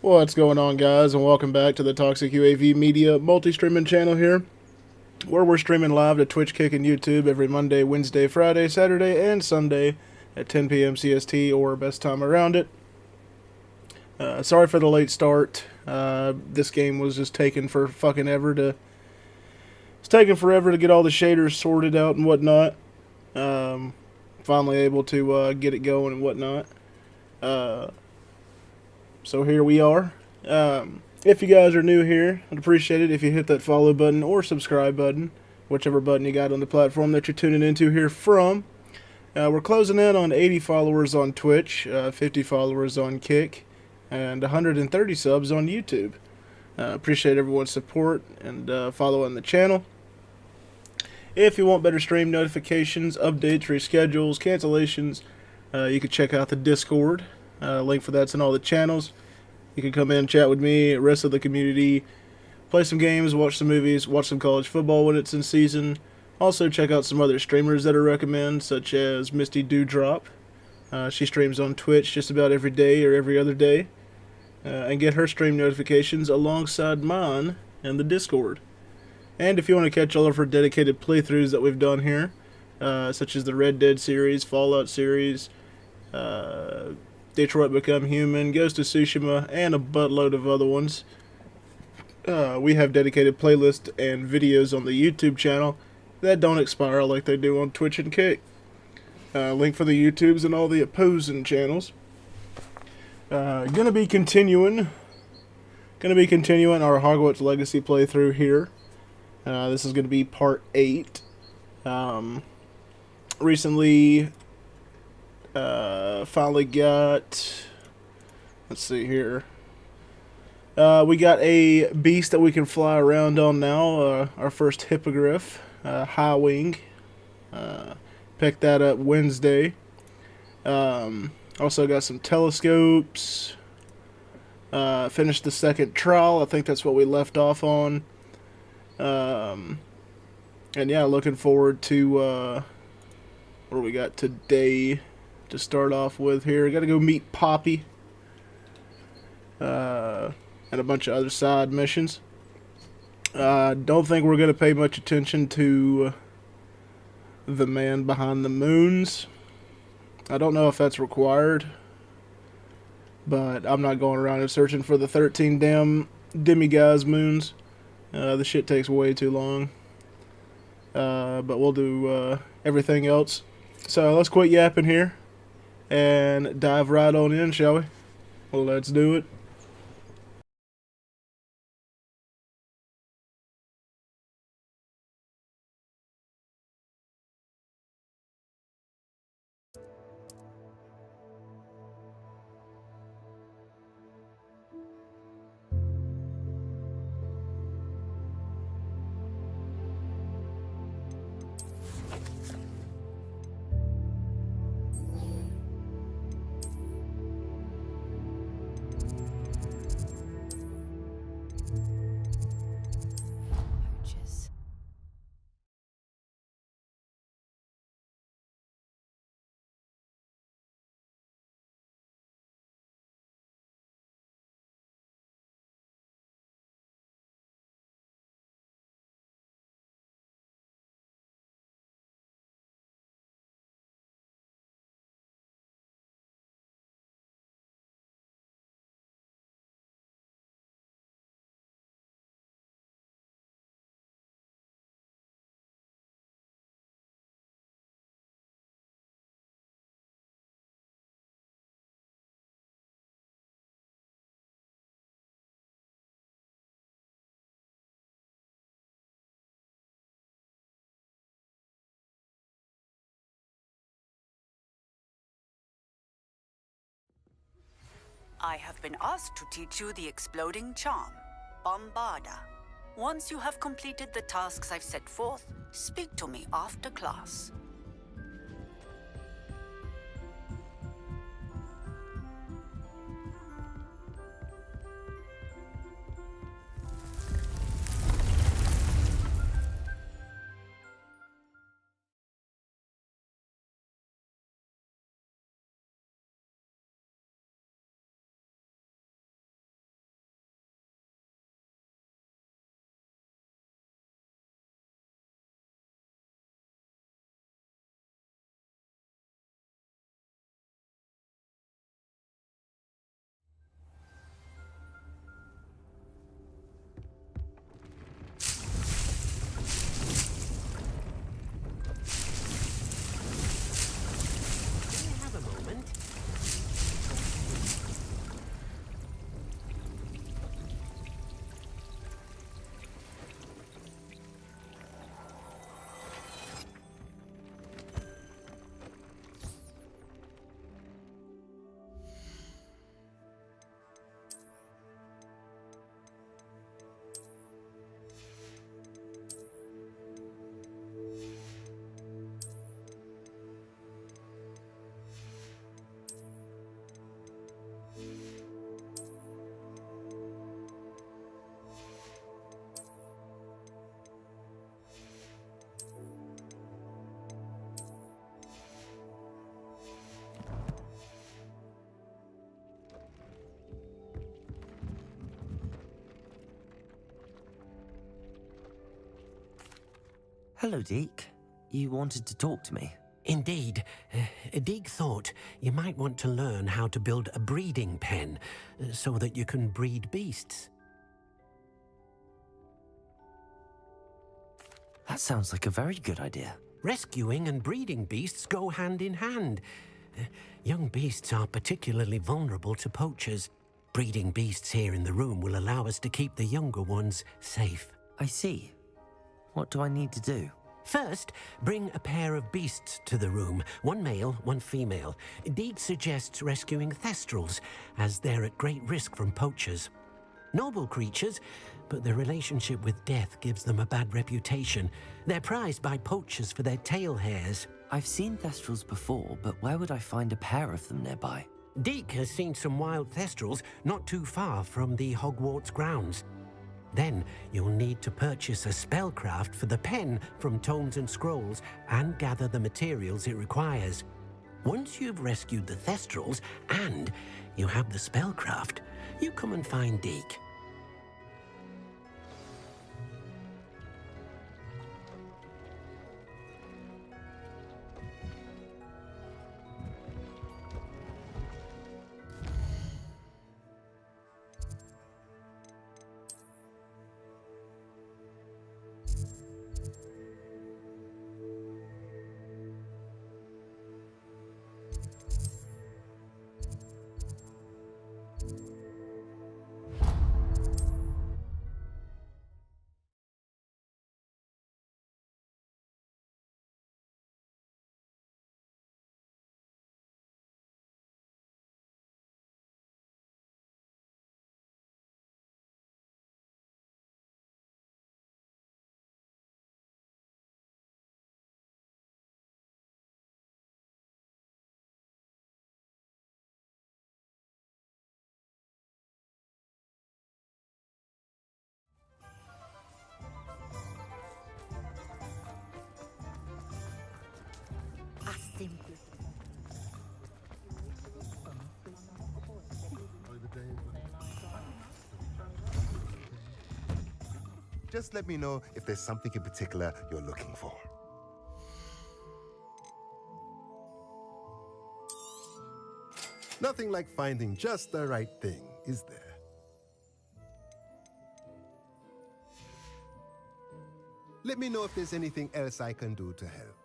What's going on, guys, and welcome back to the Toxic UAV Media multi-streaming channel here, where we're streaming live to Twitch, Kick, and YouTube every Monday, Wednesday, Friday, Saturday, and Sunday at 10 p.m. CST, or best time around it. Sorry for the late start. This game was just taking for fucking ever to... It's taking forever to get all the shaders sorted out and whatnot. Finally able to get it going and whatnot. So here we are. If you guys are new here, I'd appreciate it if you hit that follow button or subscribe button, whichever button you got on the platform that you're tuning into here from. We're closing in on 80 followers on Twitch, 50 followers on Kick, and 130 subs on YouTube. Appreciate everyone's support and following the channel. If you want better stream notifications, updates, reschedules, cancellations, you can check out the Discord. Link for that's in all the channels. You can come in and chat with me, the rest of the community, play some games, watch some movies, watch some college football when it's in season. Also check out some other streamers that I recommend, such as Misty Dewdrop. She streams on Twitch just about every day or every other day. And get her stream notifications alongside mine in the Discord. And if you want to catch all of her dedicated playthroughs that we've done here, such as the Red Dead series, Fallout series, Detroit Become Human, Ghost of Tsushima, and a buttload of other ones. We have dedicated playlists and videos on the YouTube channel that don't expire like they do on Twitch and Kick. Link for the YouTubes and all the opposing channels. Gonna be continuing our Hogwarts Legacy playthrough here. This is gonna be part 8. Recently finally got, let's see here, we got a beast that we can fly around on now, our first hippogriff, High Wing. Picked that up Wednesday. Also got some telescopes. Finished the second trial. I think that's what we left off on. And yeah, looking forward to what do we got today to start off with here. Gotta go meet Poppy. And a bunch of other side missions. Don't think we're gonna pay much attention to the man behind the moons. I don't know if that's required, but I'm not going around and searching for the 13 damn demiguise moons. The shit takes way too long. But we'll do everything else. So let's quit yapping here and dive right on in, shall we? Well, let's do it. I have been asked to teach you the exploding charm, Bombarda. Once you have completed the tasks I've set forth, speak to me after class. Hello, Deke. You wanted to talk to me? Indeed. Deke thought you might want to learn how to build a breeding pen so that you can breed beasts. That sounds like a very good idea. Rescuing and breeding beasts go hand in hand. Young beasts are particularly vulnerable to poachers. Breeding beasts here in the room will allow us to keep the younger ones safe. I see. What do I need to do? First, bring a pair of beasts to the room, one male, one female. Deke suggests rescuing thestrals, as they're at great risk from poachers. Noble creatures, but their relationship with death gives them a bad reputation. They're prized by poachers for their tail hairs. I've seen thestrals before, but where would I find a pair of them nearby? Deke has seen some wild thestrals not too far from the Hogwarts grounds. Then you'll need to purchase a spellcraft for the pen from Tomes and Scrolls and gather the materials it requires. Once you've rescued the thestrals and you have the spellcraft, you come and find Deke. Just let me know if there's something in particular you're looking for. Nothing like finding just the right thing, is there? Let me know if there's anything else I can do to help.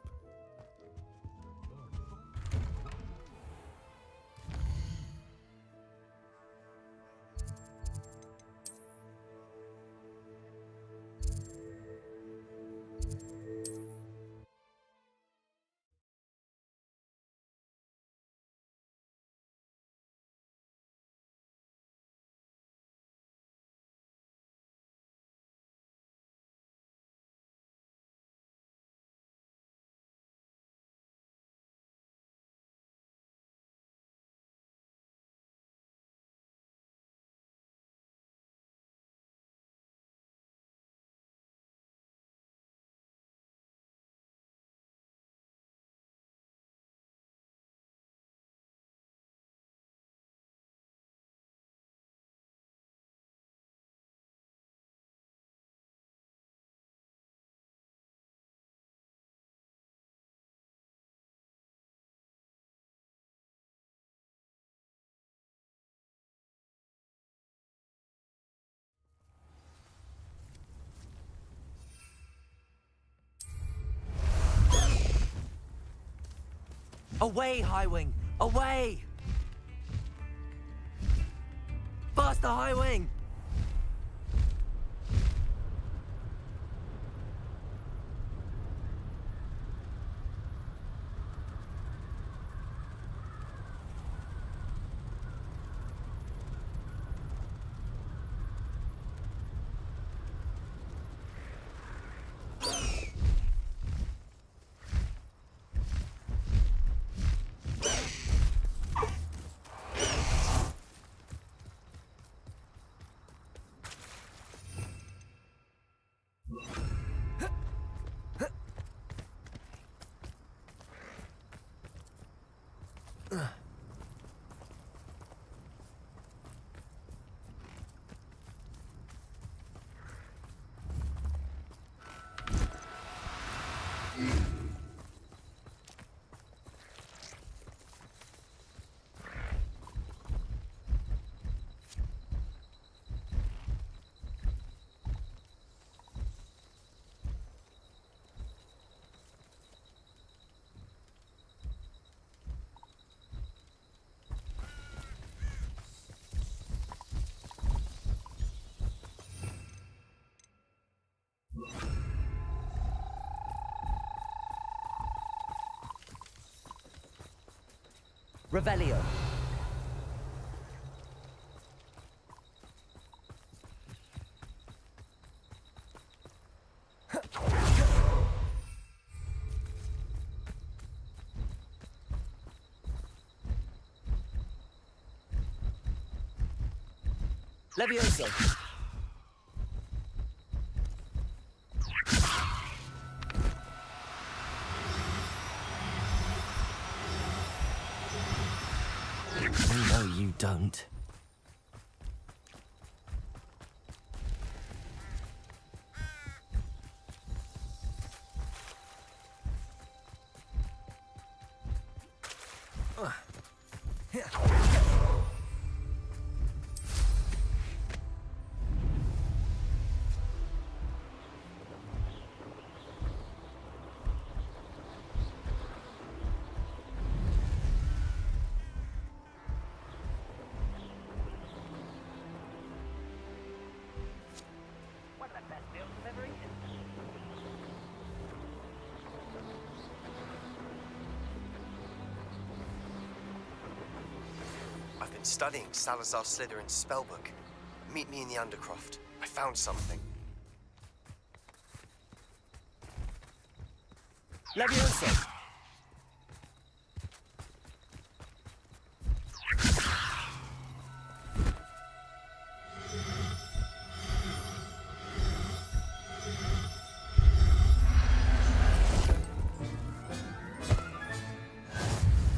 Away, Highwing! Away! Faster, Highwing! Revelio. Levioso. No, you don't. I've been studying Salazar Slytherin's spellbook. Meet me in the Undercroft. I found something. Levioso.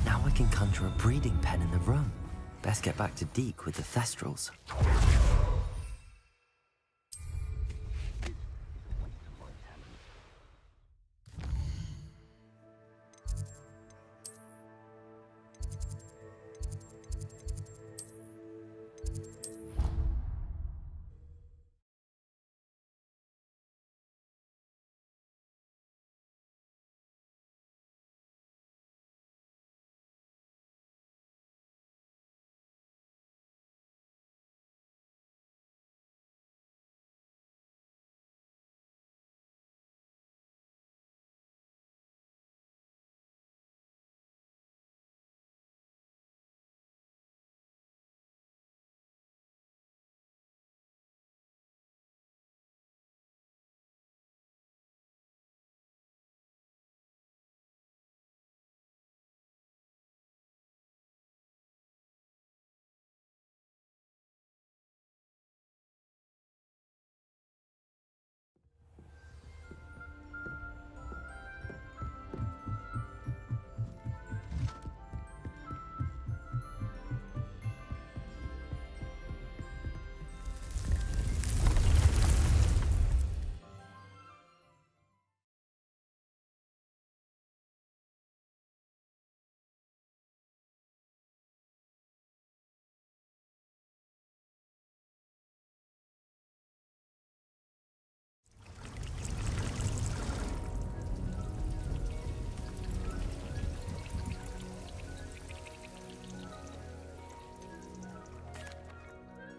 Now I can conjure a breeding pen in the room. Best get back to Deke with the Thestrals.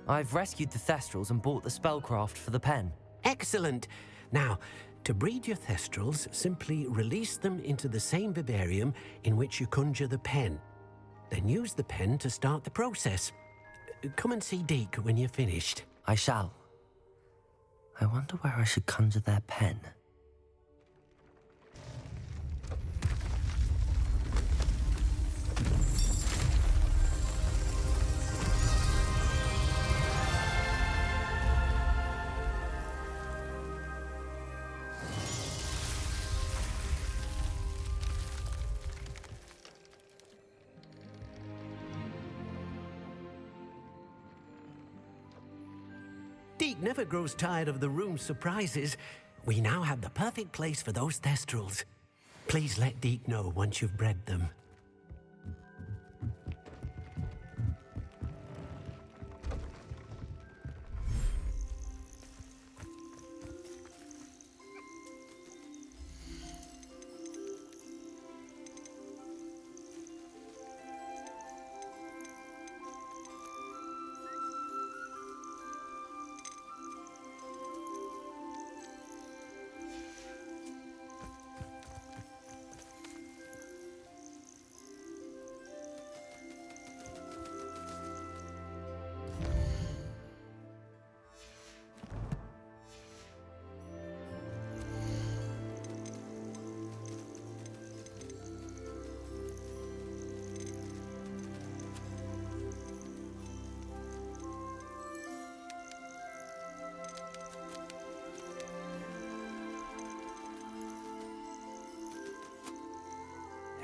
I've rescued the Thestrals and bought the spellcraft for the pen. Excellent. Now, to breed your Thestrals, simply release them into the same vivarium in which you conjure the pen. Then use the pen to start the process. Come and see Deke when you're finished. I shall. I wonder where I should conjure their pen. Deke never grows tired of the room's surprises. We now have the perfect place for those Thestrals. Please let Deke know once you've bred them.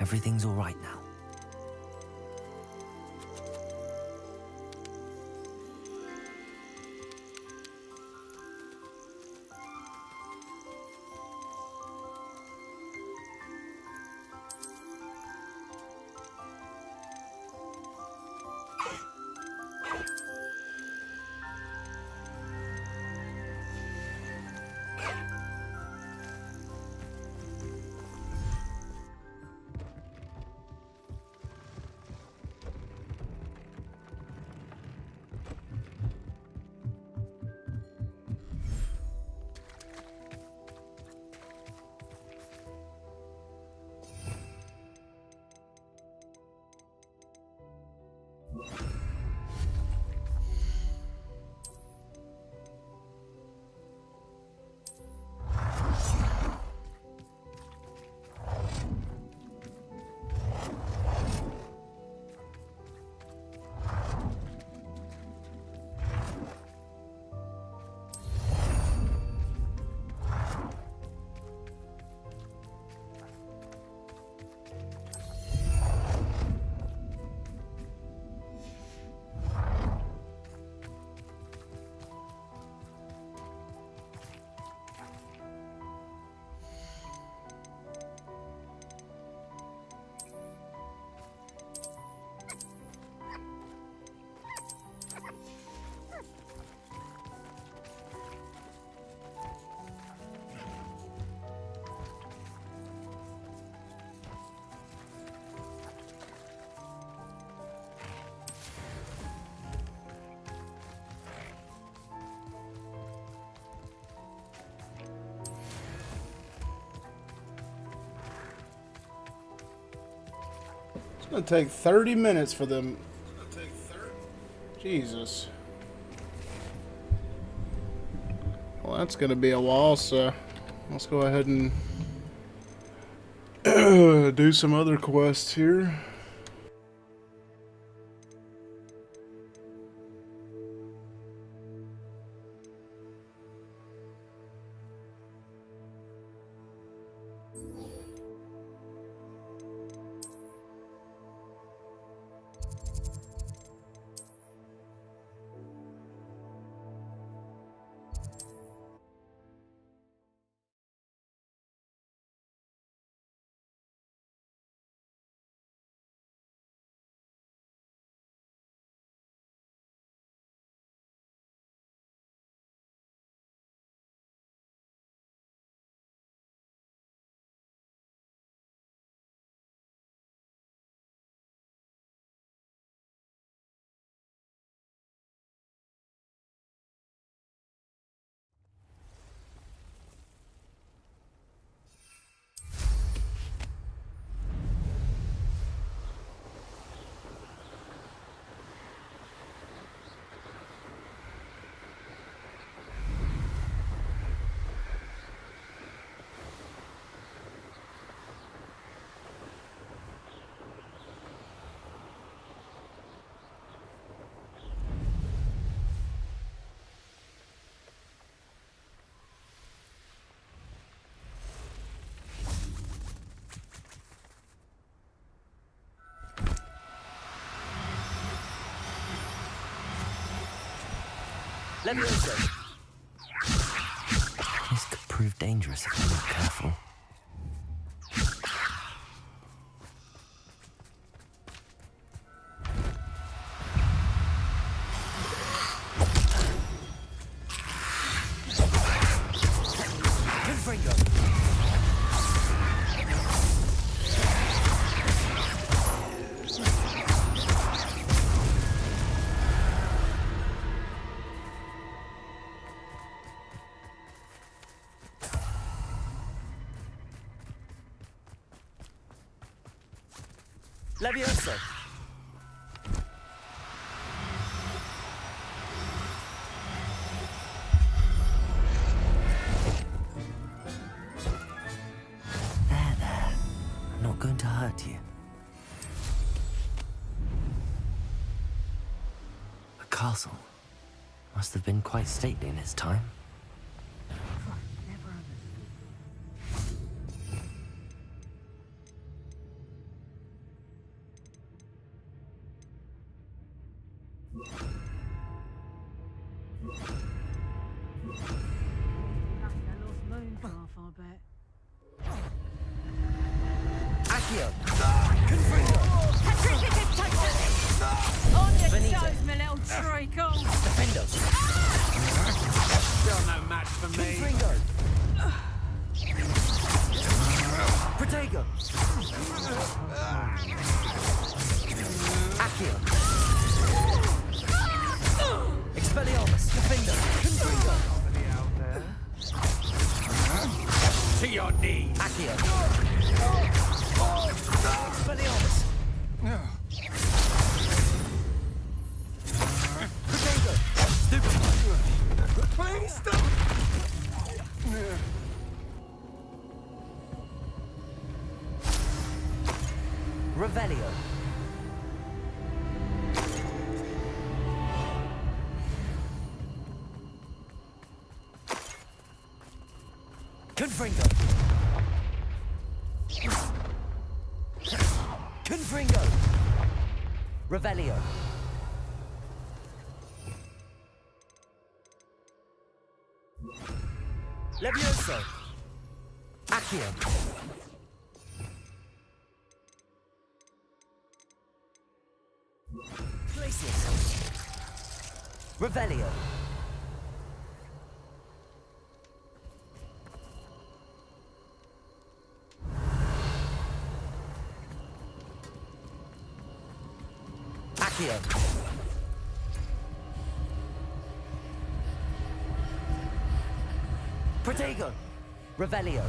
Everything's all right now. It's gonna take 30 minutes for them. Jesus. Well, that's gonna be a while, so let's go ahead and do some other quests here. Levioso! This could prove dangerous if I'm not careful. Levioso! There. I'm not going to hurt you. A castle. Must have been quite stately in its time. Accio! Confringo! On your Benito. toes, my little treacle. Defendo! Still no match for me. Confringo! Protego! Accio! Expelliarmus! Defendo! Confringo! To your knees. Accio! Expelliarmus! Protego! Stupid! Please stop! Revelio! Confringo! Confringo! Revelio! Levioso! Accio! Glacius! Revelio! Accio! Protego! Revelio!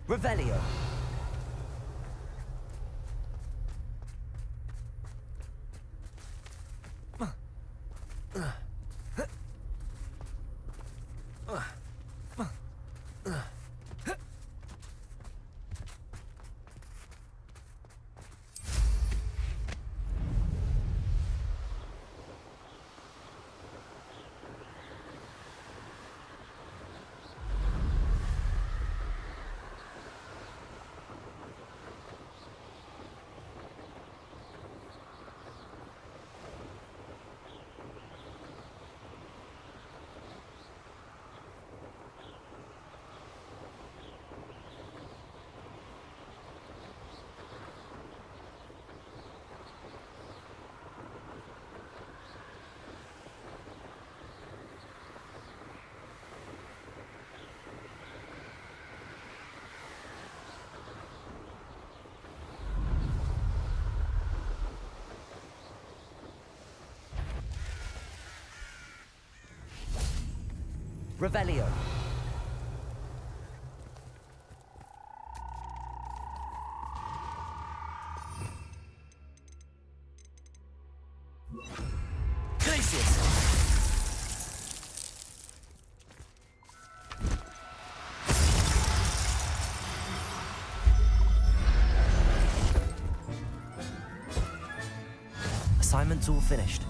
Revelio! Revelio! Glacius! Assignment's all finished.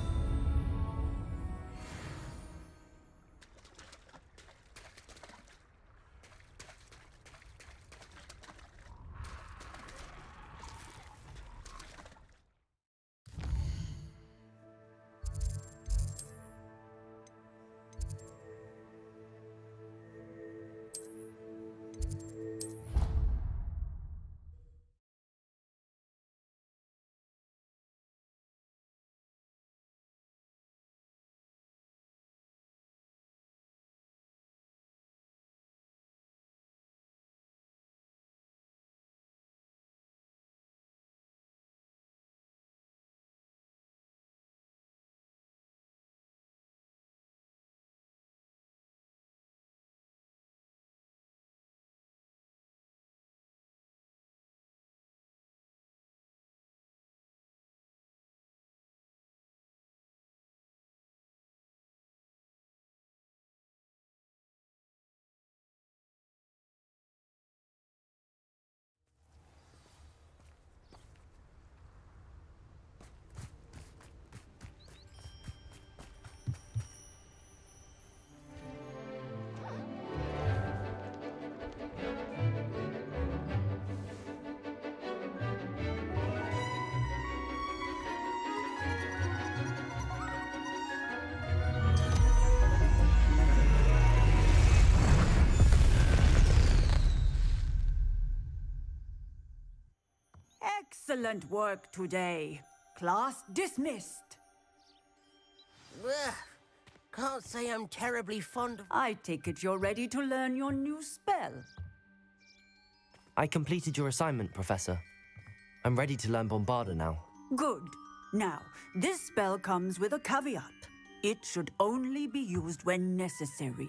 Excellent work today. Class dismissed. Ugh. Can't say I'm terribly fond of... I take it you're ready to learn your new spell. I completed your assignment, Professor. I'm ready to learn Bombarda now. Good. Now, this spell comes with a caveat. It should only be used when necessary.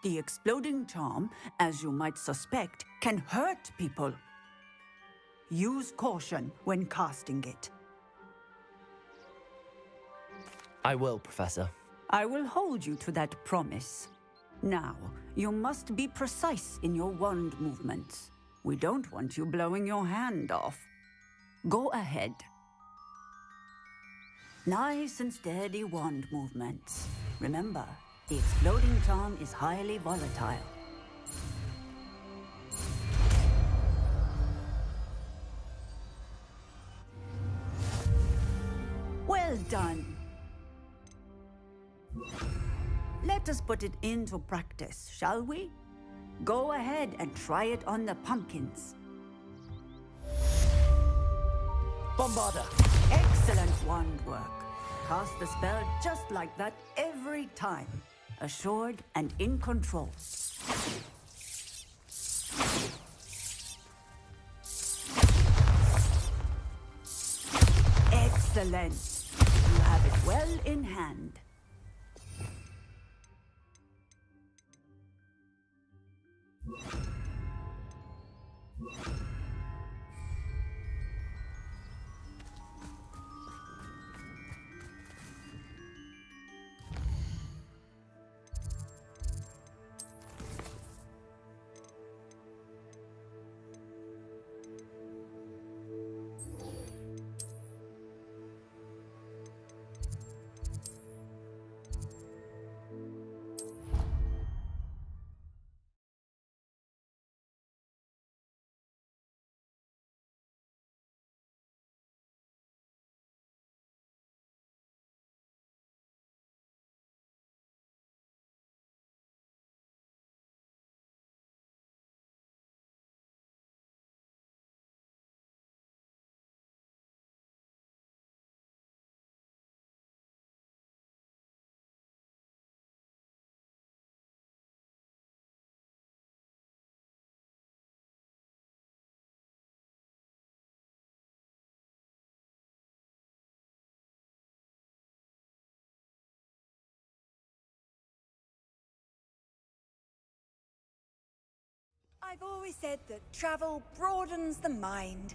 The exploding charm, as you might suspect, can hurt people. Use caution when casting it. I will, Professor. I will hold you to that promise. Now, you must be precise in your wand movements. We don't want you blowing your hand off. Go ahead. Nice and steady wand movements. Remember, the exploding charm is highly volatile. Well done. Let us put it into practice, shall we? Go ahead and try it on the pumpkins. Bombarda! Excellent wand work. Cast the spell just like that every time. Assured and in control. Excellent. You have it well in hand. I've always said that travel broadens the mind.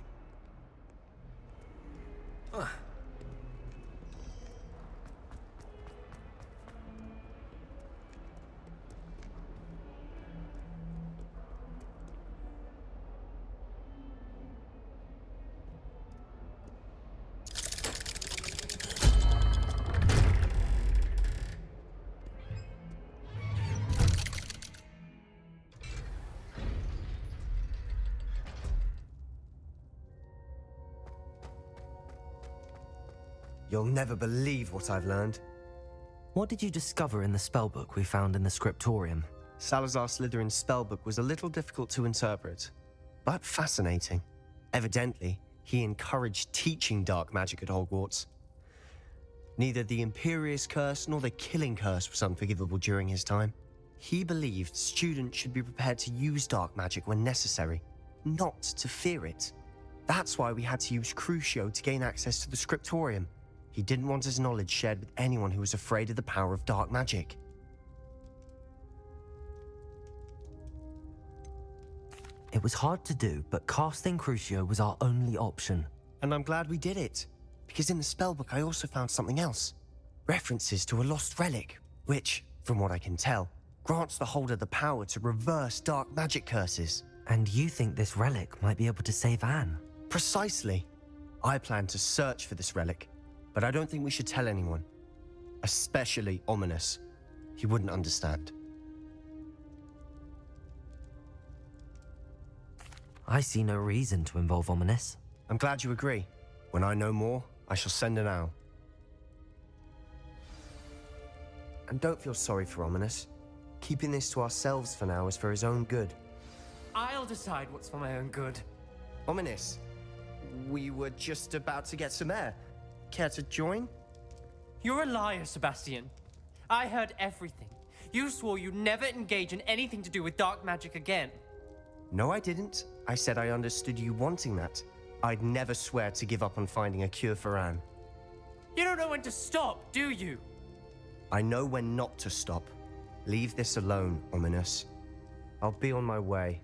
You'll never believe what I've learned. What did you discover in the spellbook we found in the scriptorium? Salazar Slytherin's spellbook was a little difficult to interpret, but fascinating. Evidently, he encouraged teaching dark magic at Hogwarts. Neither the Imperious Curse nor the Killing Curse was unforgivable during his time. He believed students should be prepared to use dark magic when necessary, not to fear it. That's why we had to use Crucio to gain access to the scriptorium. He didn't want his knowledge shared with anyone who was afraid of the power of dark magic. It was hard to do, but casting Crucio was our only option. And I'm glad we did it, because in the spellbook I also found something else. References to a lost relic, which, from what I can tell, grants the holder the power to reverse dark magic curses. And you think this relic might be able to save Anne? Precisely. I plan to search for this relic, but I don't think we should tell anyone. Especially Ominous. He wouldn't understand. I see no reason to involve Ominous. I'm glad you agree. When I know more, I shall send an owl. And don't feel sorry for Ominous. Keeping this to ourselves for now is for his own good. I'll decide what's for my own good. Ominous, We were just about to get some air. Care to join? You're a liar, Sebastian. I heard everything. You swore you'd never engage in anything to do with dark magic again. No, I didn't. I said I understood you wanting that. I'd never swear to give up on finding a cure for Anne. You don't know when to stop, do you? I know when not to stop. Leave this alone, Ominous. I'll be on my way.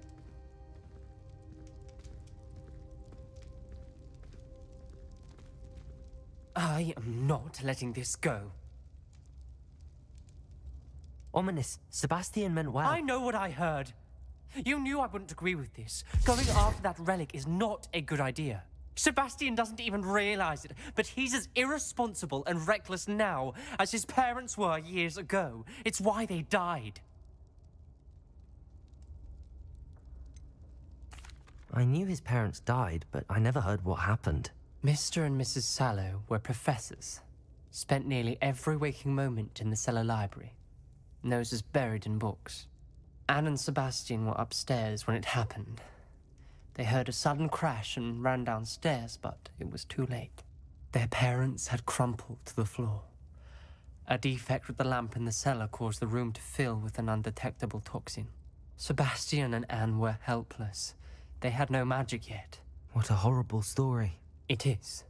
I am not letting this go. Ominous, Sebastian meant well. I know what I heard. You knew I wouldn't agree with this. Going after that relic is not a good idea. Sebastian doesn't even realize it, but he's as irresponsible and reckless now as his parents were years ago. It's why they died. I knew his parents died, but I never heard what happened. Mr. and Mrs. Sallow were professors. Spent nearly every waking moment in the cellar library. Noses buried in books. Anne and Sebastian were upstairs when it happened. They heard a sudden crash and ran downstairs, but it was too late. Their parents had crumpled to the floor. A defect with the lamp in the cellar caused the room to fill with an undetectable toxin. Sebastian and Anne were helpless. They had no magic yet. What a horrible story. It is.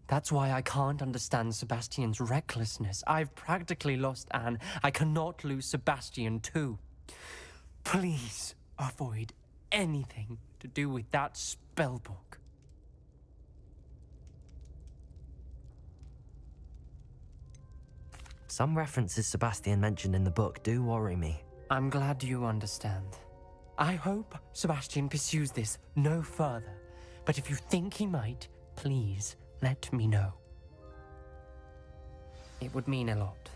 That's why I can't understand Sebastian's recklessness. I've practically lost Anne. I cannot lose Sebastian too. Please avoid anything to do with that spellbook. Some references Sebastian mentioned in the book do worry me. I'm glad you understand. I hope Sebastian pursues this no further. But if you think he might, please let me know. It would mean a lot.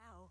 Now,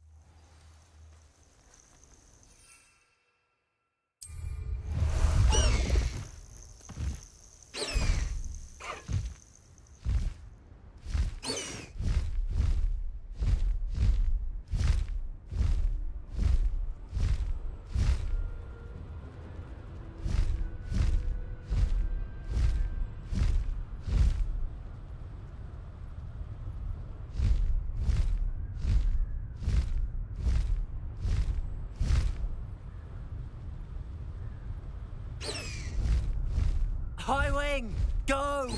High Wing, go!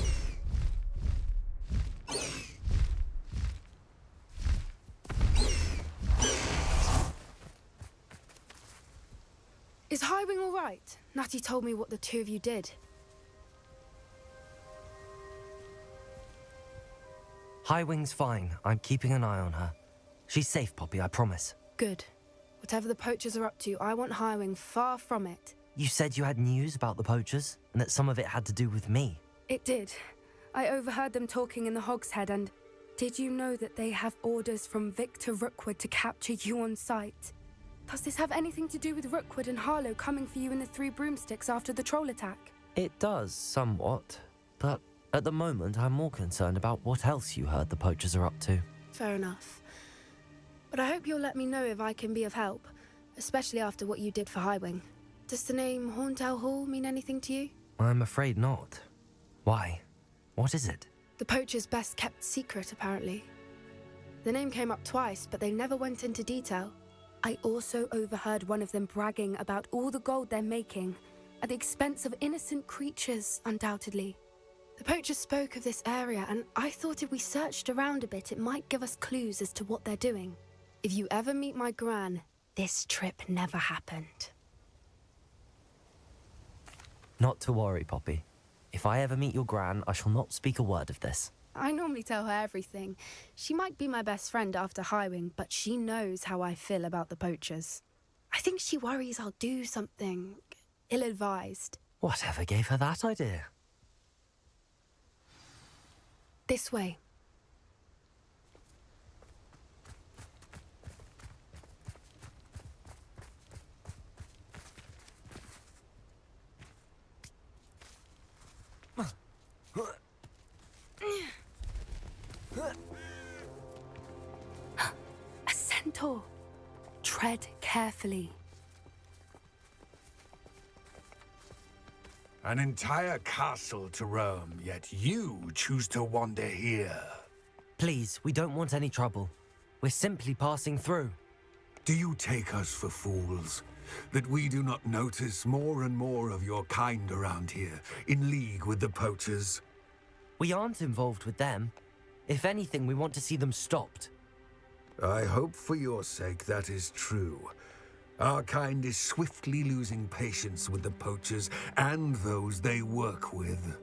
Is Highwing all right? Natty told me what the two of you did. Highwing's fine. I'm keeping an eye on her. She's safe, Poppy, I promise. Good. Whatever the poachers are up to, I want Highwing far from it. You said you had news about the poachers, and that some of it had to do with me. It did. I overheard them talking in the Hogshead, and did you know that they have orders from Victor Rookwood to capture you on sight? Does this have anything to do with Rookwood and Harlow coming for you in the Three Broomsticks after the troll attack? It does, somewhat. But at the moment, I'm more concerned about what else you heard the poachers are up to. Fair enough. But I hope you'll let me know if I can be of help, especially after what you did for Highwing. Does the name Horntail Hall mean anything to you? I'm afraid not. Why? What is it? The poacher's best kept secret, apparently. The name came up twice, but they never went into detail. I also overheard one of them bragging about all the gold they're making, at the expense of innocent creatures, undoubtedly. The poacher spoke of this area, and I thought if we searched around a bit, it might give us clues as to what they're doing. If you ever meet my gran, this trip never happened. Not to worry, Poppy. If I ever meet your gran, I shall not speak a word of this. I normally tell her everything. She might be my best friend after Highwing, but she knows how I feel about the poachers. I think she worries I'll do something ill-advised. Whatever gave her that idea? This way. A centaur. Tread carefully. An entire castle to roam, yet you choose to wander here. Please, we don't want any trouble. We're simply passing through. Do you take us for fools? That we do not notice more and more of your kind around here, in league with the poachers? We aren't involved with them. If anything, we want to see them stopped. I hope for your sake that is true. Our kind is swiftly losing patience with the poachers and those they work with.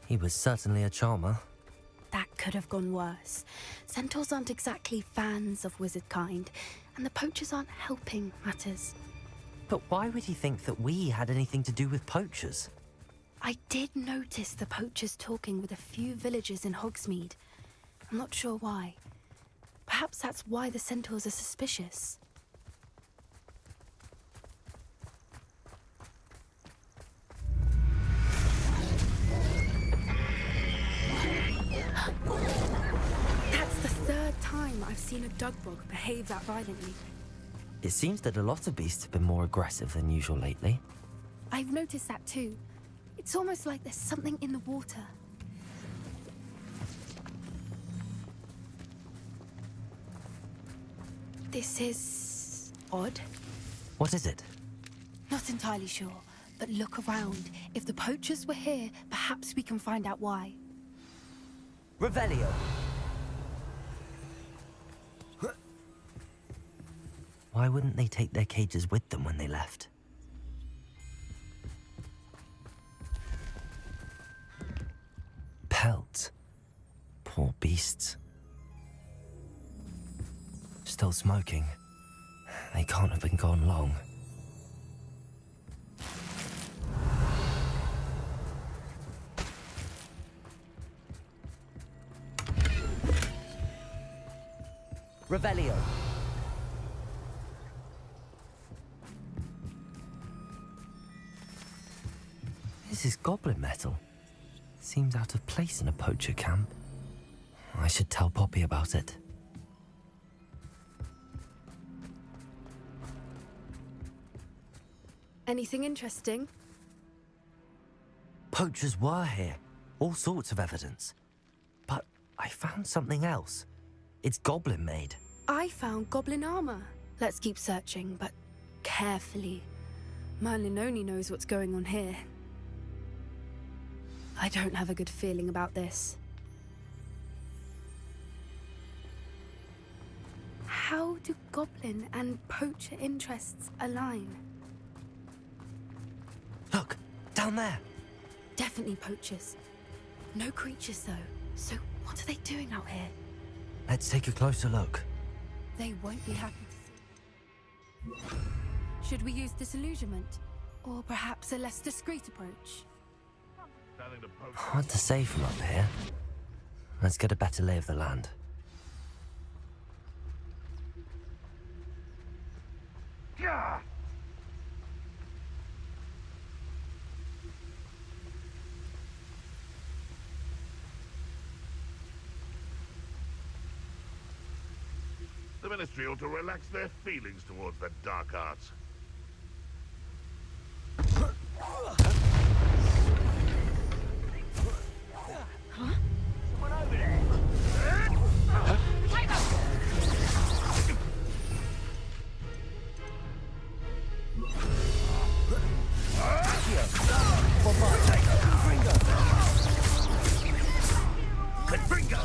He was certainly a charmer. That could have gone worse. Centaurs aren't exactly fans of wizard kind, and the poachers aren't helping matters. But why would he think that we had anything to do with poachers? I did notice the poachers talking with a few villagers in Hogsmeade. I'm not sure why. Perhaps that's why the centaurs are suspicious. That's the third time I've seen a Dugbog behave that violently. It seems that a lot of beasts have been more aggressive than usual lately. I've noticed that too. It's almost like there's something in the water. This is odd. What is it? Not entirely sure, but look around. If the poachers were here, perhaps we can find out why. Revelio! Why wouldn't they take their cages with them when they left? Pelts. Poor beasts. Still smoking. They can't have been gone long. Revelio. This is goblin metal. Seems out of place in a poacher camp. I should tell Poppy about it. Anything interesting? Poachers were here. All sorts of evidence. But I found something else. It's goblin made. I found goblin armor. Let's keep searching, but carefully. Merlin only knows what's going on here. I don't have a good feeling about this. How do goblin and poacher interests align? Look, down there. Definitely poachers. No creatures though. So what are they doing out here? Let's take a closer look. They won't be happy to see. Should we use disillusionment? Or perhaps a less discreet approach? Hard to say from up here. Let's get a better lay of the land. Yeah. The Ministry ought to relax their feelings towards the dark arts. Huh? Someone over there. Take them! Confringo!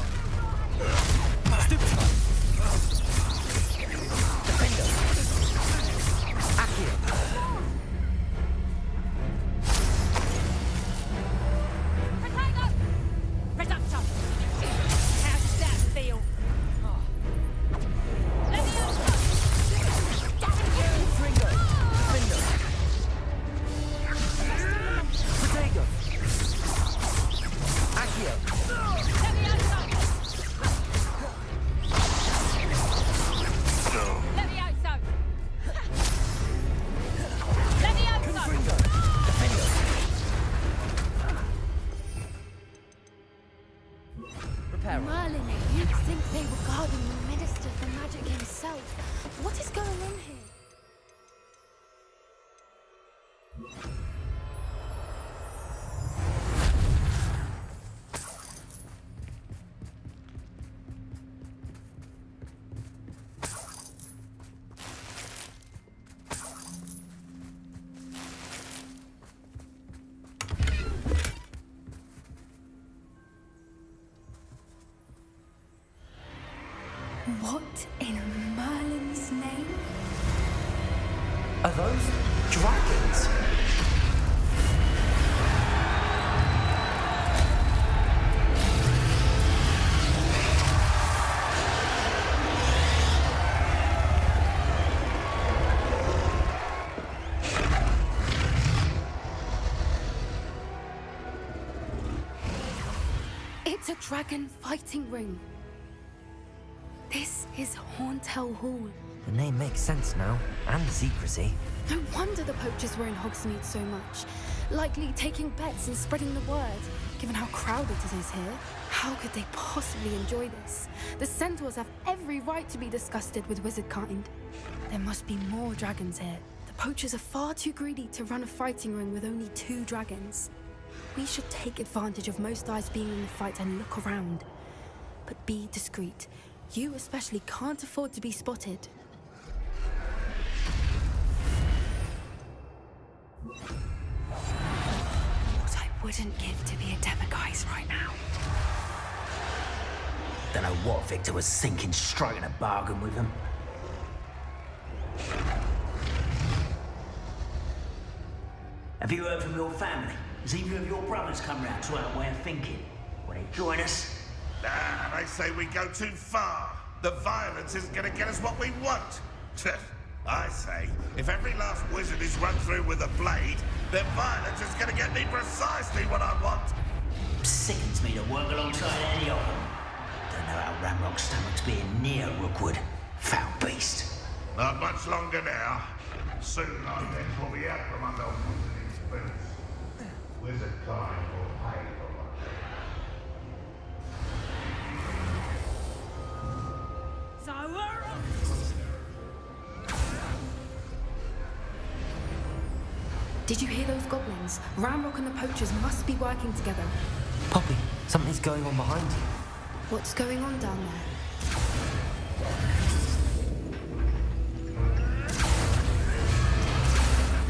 What in Merlin's name? Are those dragons? It's a dragon fighting ring. This is Hauntel Hall. The name makes sense now, and the secrecy. No wonder the poachers were in Hogsmeade so much. Likely taking bets and spreading the word, given how crowded it is here. How could they possibly enjoy this? The centaurs have every right to be disgusted with wizard kind. There must be more dragons here. The poachers are far too greedy to run a fighting ring with only 2 dragons. We should take advantage of most eyes being in the fight and look around. But be discreet. You especially can't afford to be spotted. What I wouldn't give to be a Demiguise right now. Don't know what Victor was thinking, striking a bargain with them. Have you heard from your family? Has either of your brothers come round to our way of thinking? Will they join us? Nah, they say we go too far. The violence isn't gonna get us what we want. I say, if every last wizard is run through with a blade, then violence is gonna get me precisely what I want. Sickens me to work alongside any of them. Don't know how Ramrock's stomach's being near Rookwood. Foul beast. Not much longer now. Soon our necks will be out from under these boots. Wizard kind will pay for what they Did you hear those goblins? Ramrock and the poachers must be working together. Poppy, something's going on behind you. What's going on down there?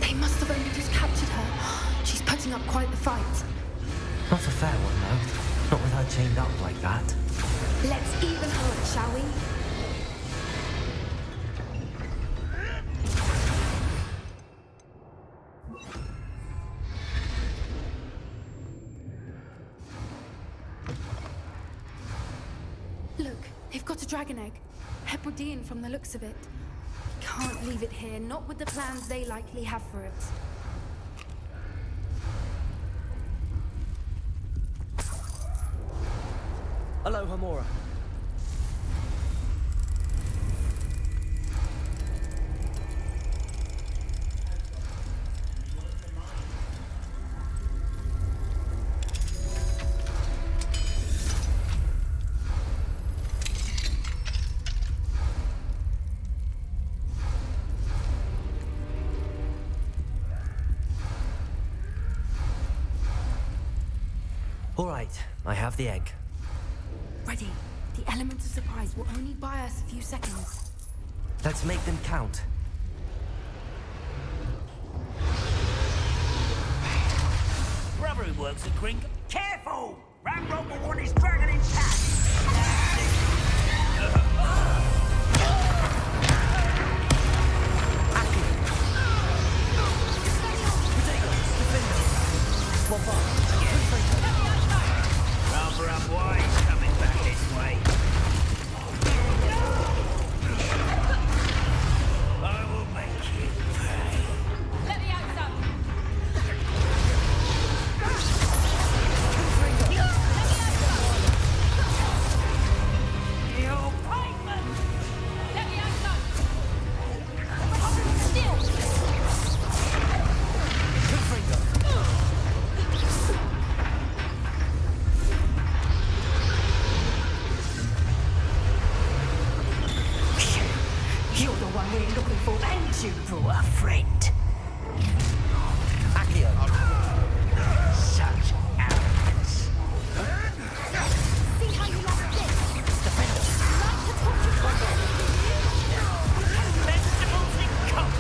They must have only just captured her. She's putting up quite the fight. Not a fair one, though. Not with her chained up like that. Let's even her, shall we? Look, they've got a dragon egg. Hebridean from the looks of it. Can't leave it here, not with the plans they likely have for it. Hello, Hamora. All right, I have the egg. Ready. The element of surprise will only buy us a few seconds. Let's make them count. Brother who works at Crink. Careful! Ramrock will want his dragon intact! Rather up wide, coming back this way. I will make you pay. Let me out, son. Your payment! Let me out, son. Still. You're the one we're looking for, and you brought a friend. Such arrogance. See how you like this? Like to talk to Vegetables in coke.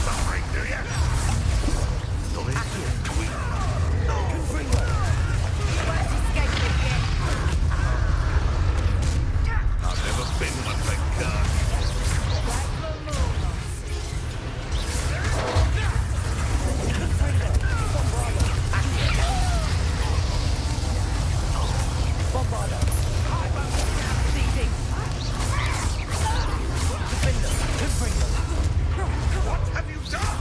Suffering, do you? I've never been one, thank God. What have you done?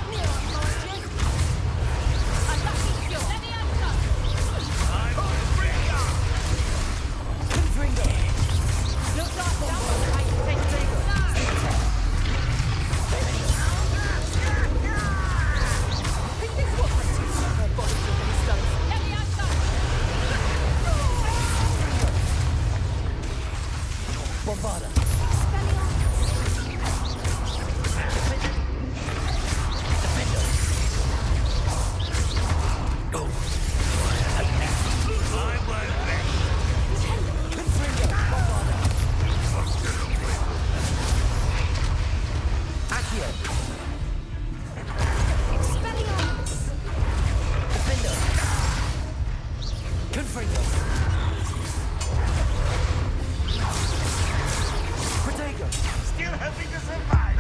Still hoping to survive.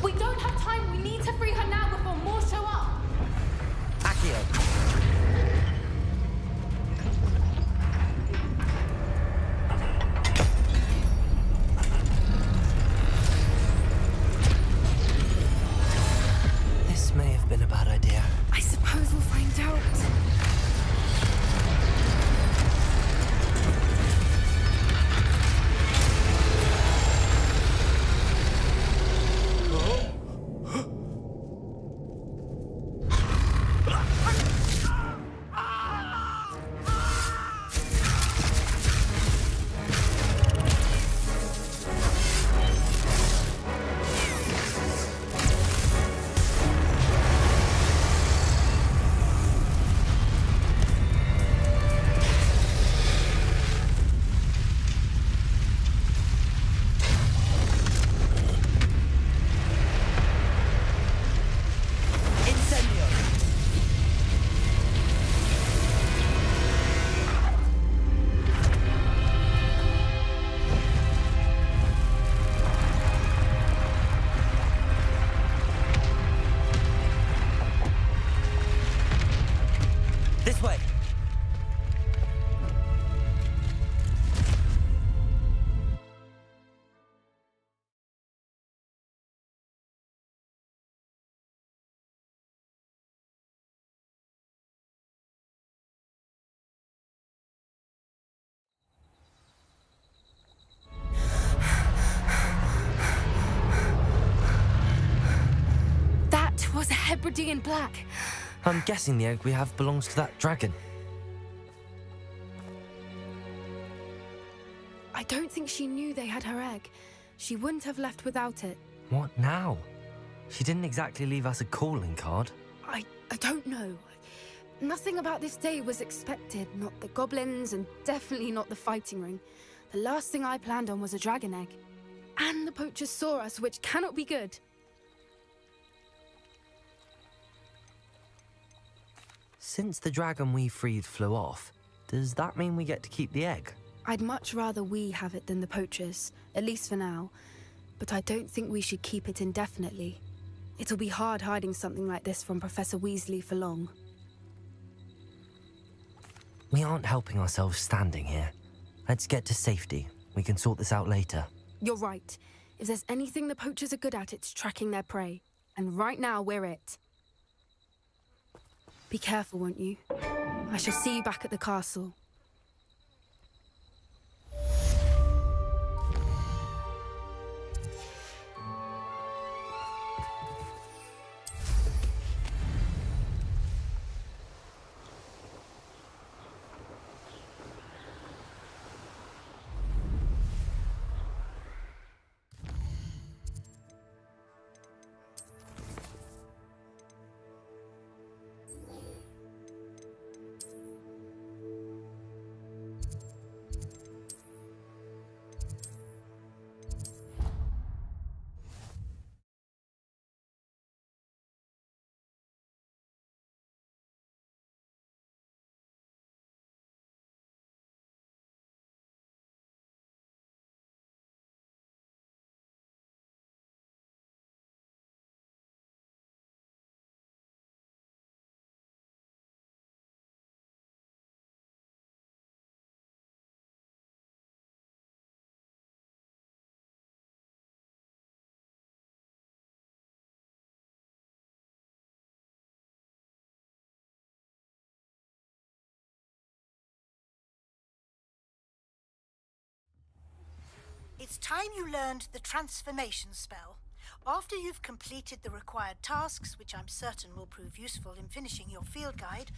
We don't have time. We need to free her now before more show up. This may have been a bad idea. I suppose we'll find out. This way. That was a Hebridean black. I'm guessing the egg we have belongs to that dragon. I don't think she knew they had her egg. She wouldn't have left without it. What now? She didn't exactly leave us a calling card. I don't know. Nothing about this day was expected. Not the goblins, and definitely not the fighting ring. The last thing I planned on was a dragon egg. And the poachers saw us, which cannot be good. Since the dragon we freed flew off, does that mean we get to keep the egg? I'd much rather we have it than the poachers, at least for now. But I don't think we should keep it indefinitely. It'll be hard hiding something like this from Professor Weasley for long. We aren't helping ourselves standing here. Let's get to safety. We can sort this out later. You're right. If there's anything the poachers are good at, it's tracking their prey. And right now, we're it. Be careful, won't you? I shall see you back at the castle. It's time you learned the transformation spell. After you've completed the required tasks, which I'm certain will prove useful in finishing your field guide,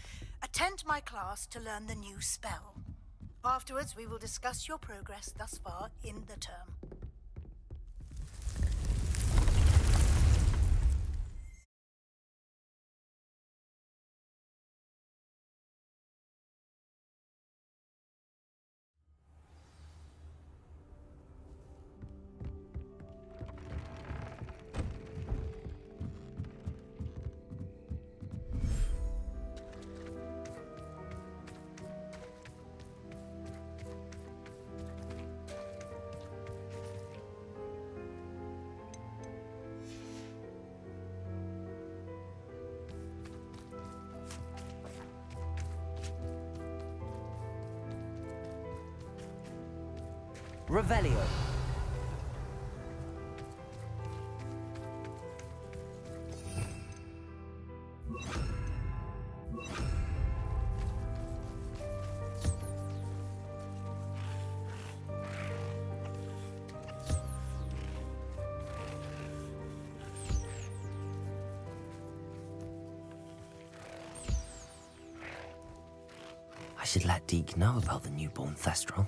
attend my class to learn the new spell. Afterwards, we will discuss your progress thus far in the term. Revelio. I should let Deke know about the newborn Thestral.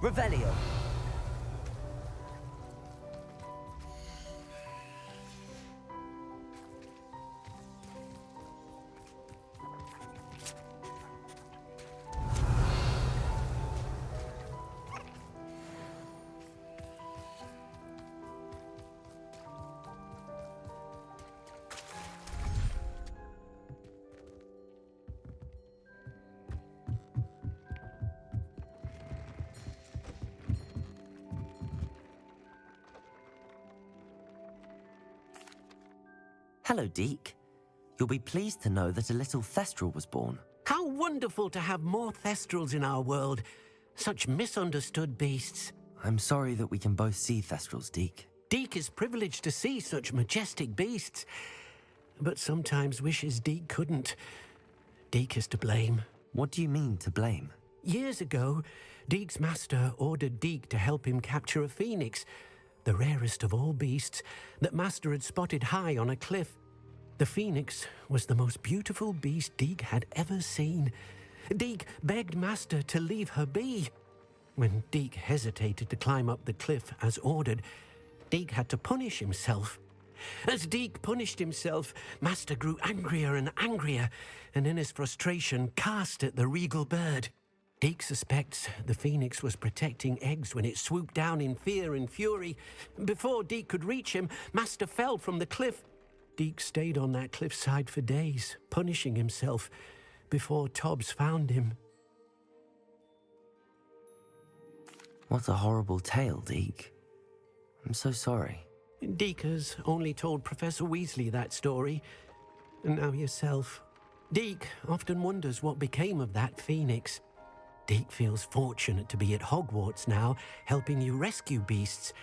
Revelio. Hello, Deke. You'll be pleased to know that a little Thestral was born. How wonderful to have more Thestrals in our world. Such misunderstood beasts. I'm sorry that we can both see Thestrals, Deke. Deke is privileged to see such majestic beasts, but sometimes wishes Deke couldn't. Deke is to blame. What do you mean, to blame? Years ago, Deke's master ordered Deke to help him capture a phoenix, the rarest of all beasts, that Master had spotted high on a cliff. The phoenix was the most beautiful beast Deke had ever seen. Deke begged Master to leave her be. When Deke hesitated to climb up the cliff as ordered, Deke had to punish himself. As Deke punished himself, Master grew angrier and angrier, and in his frustration cast at the regal bird. Deke suspects the phoenix was protecting eggs when it swooped down in fear and fury. Before Deke could reach him, Master fell from the cliff. Deke stayed on that cliffside for days, punishing himself, before Tobbs found him. What a horrible tale, Deke. I'm so sorry. Deke has only told Professor Weasley that story, and now yourself. Deke often wonders what became of that phoenix. Deke feels fortunate to be at Hogwarts now, helping you rescue beasts.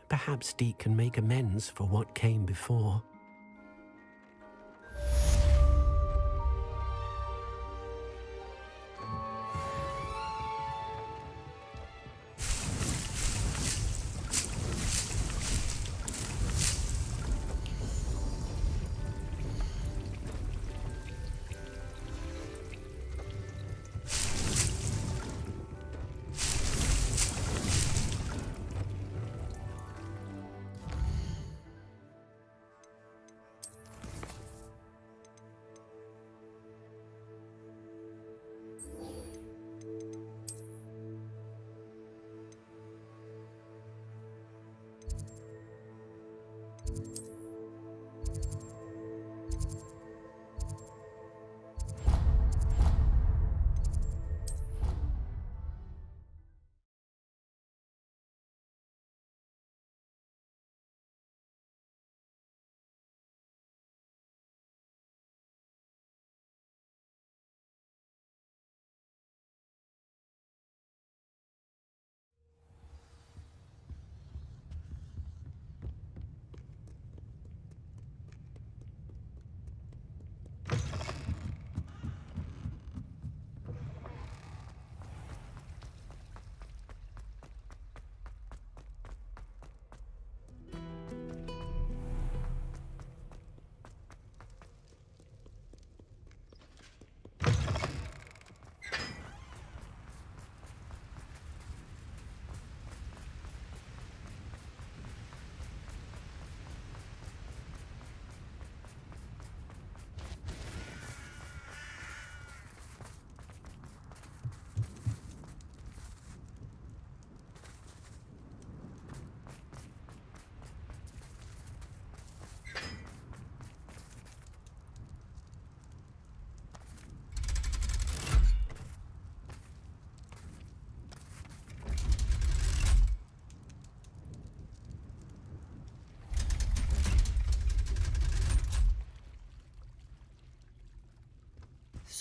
Perhaps Deke can make amends for what came before.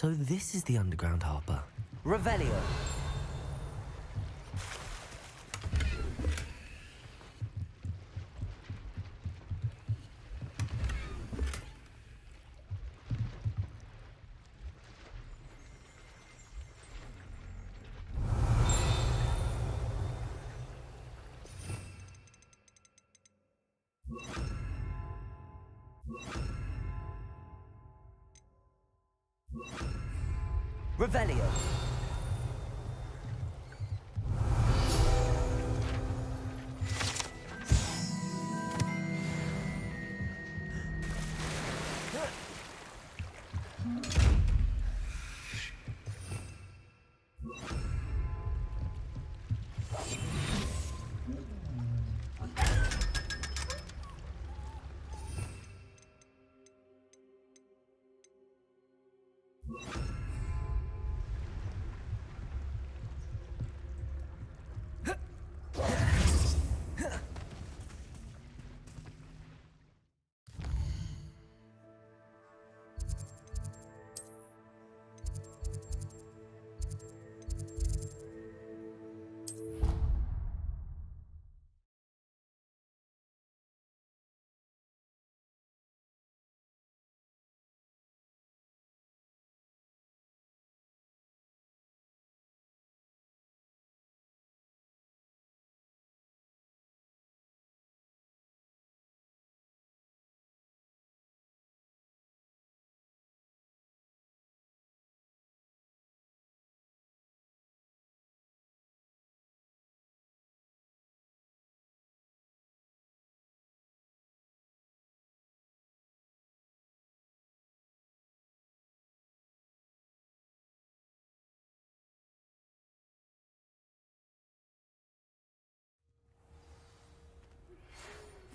So this is the underground harbor. Revelio. Revelio.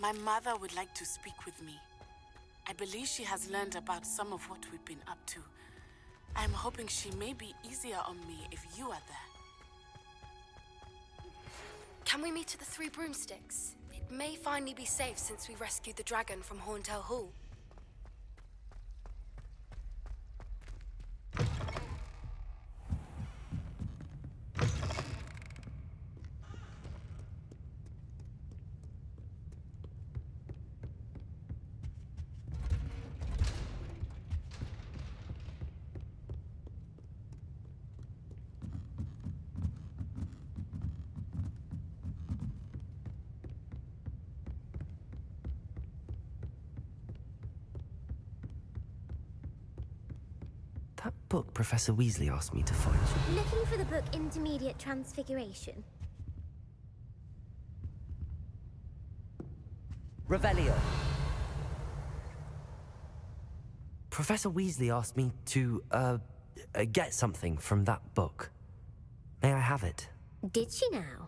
My mother would like to speak with me. I believe she has learned about some of what we've been up to. I'm hoping she may be easier on me if you are there. Can we meet at the Three Broomsticks? It may finally be safe since we rescued the dragon from Horntail Hall. That book Professor Weasley asked me to find. Looking for the book Intermediate Transfiguration. Revelio. Professor Weasley asked me to, get something from that book. May I have it? Did she now?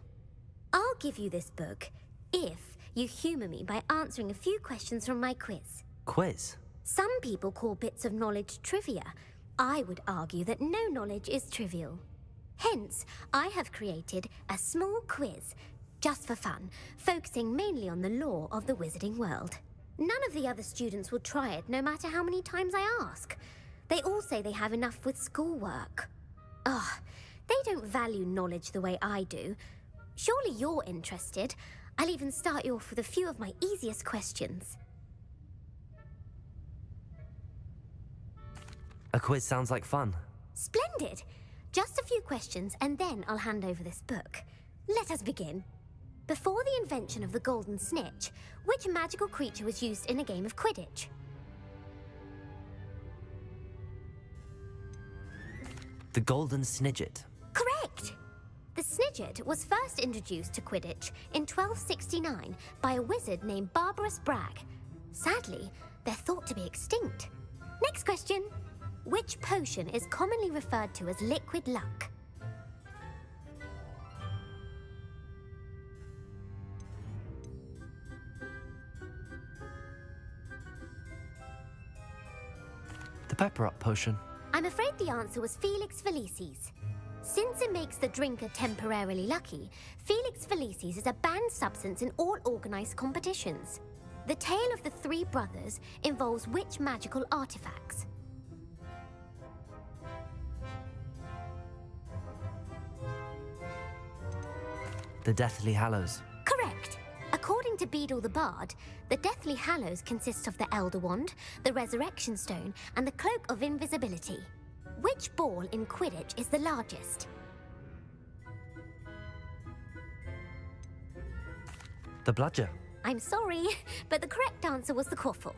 I'll give you this book if you humor me by answering a few questions from my quiz. Quiz? Some people call bits of knowledge trivia. I would argue that no knowledge is trivial. Hence, I have created a small quiz, just for fun, focusing mainly on the lore of the wizarding world. None of the other students will try it, no matter how many times I ask. They all say they have enough with schoolwork. Ugh, they don't value knowledge the way I do. Surely you're interested. I'll even start you off with a few of my easiest questions. A quiz sounds like fun. Splendid! Just a few questions, and then I'll hand over this book. Let us begin. Before the invention of the golden snitch, which magical creature was used in a game of Quidditch? The Golden Snidget. Correct! The Snidget was first introduced to Quidditch in 1269 by a wizard named Barbarous Bragg. Sadly, they're thought to be extinct. Next question. Which potion is commonly referred to as liquid luck? The Pepper Up potion. I'm afraid the answer was Felix Felicis. Since it makes the drinker temporarily lucky, Felix Felicis is a banned substance in all organized competitions. The tale of the three brothers involves which magical artifacts? The Deathly Hallows. Correct. According to Beadle the Bard, the Deathly Hallows consist of the Elder Wand, the Resurrection Stone, and the Cloak of Invisibility. Which ball in Quidditch is the largest? The Bludger. I'm sorry, but the correct answer was the Quaffle.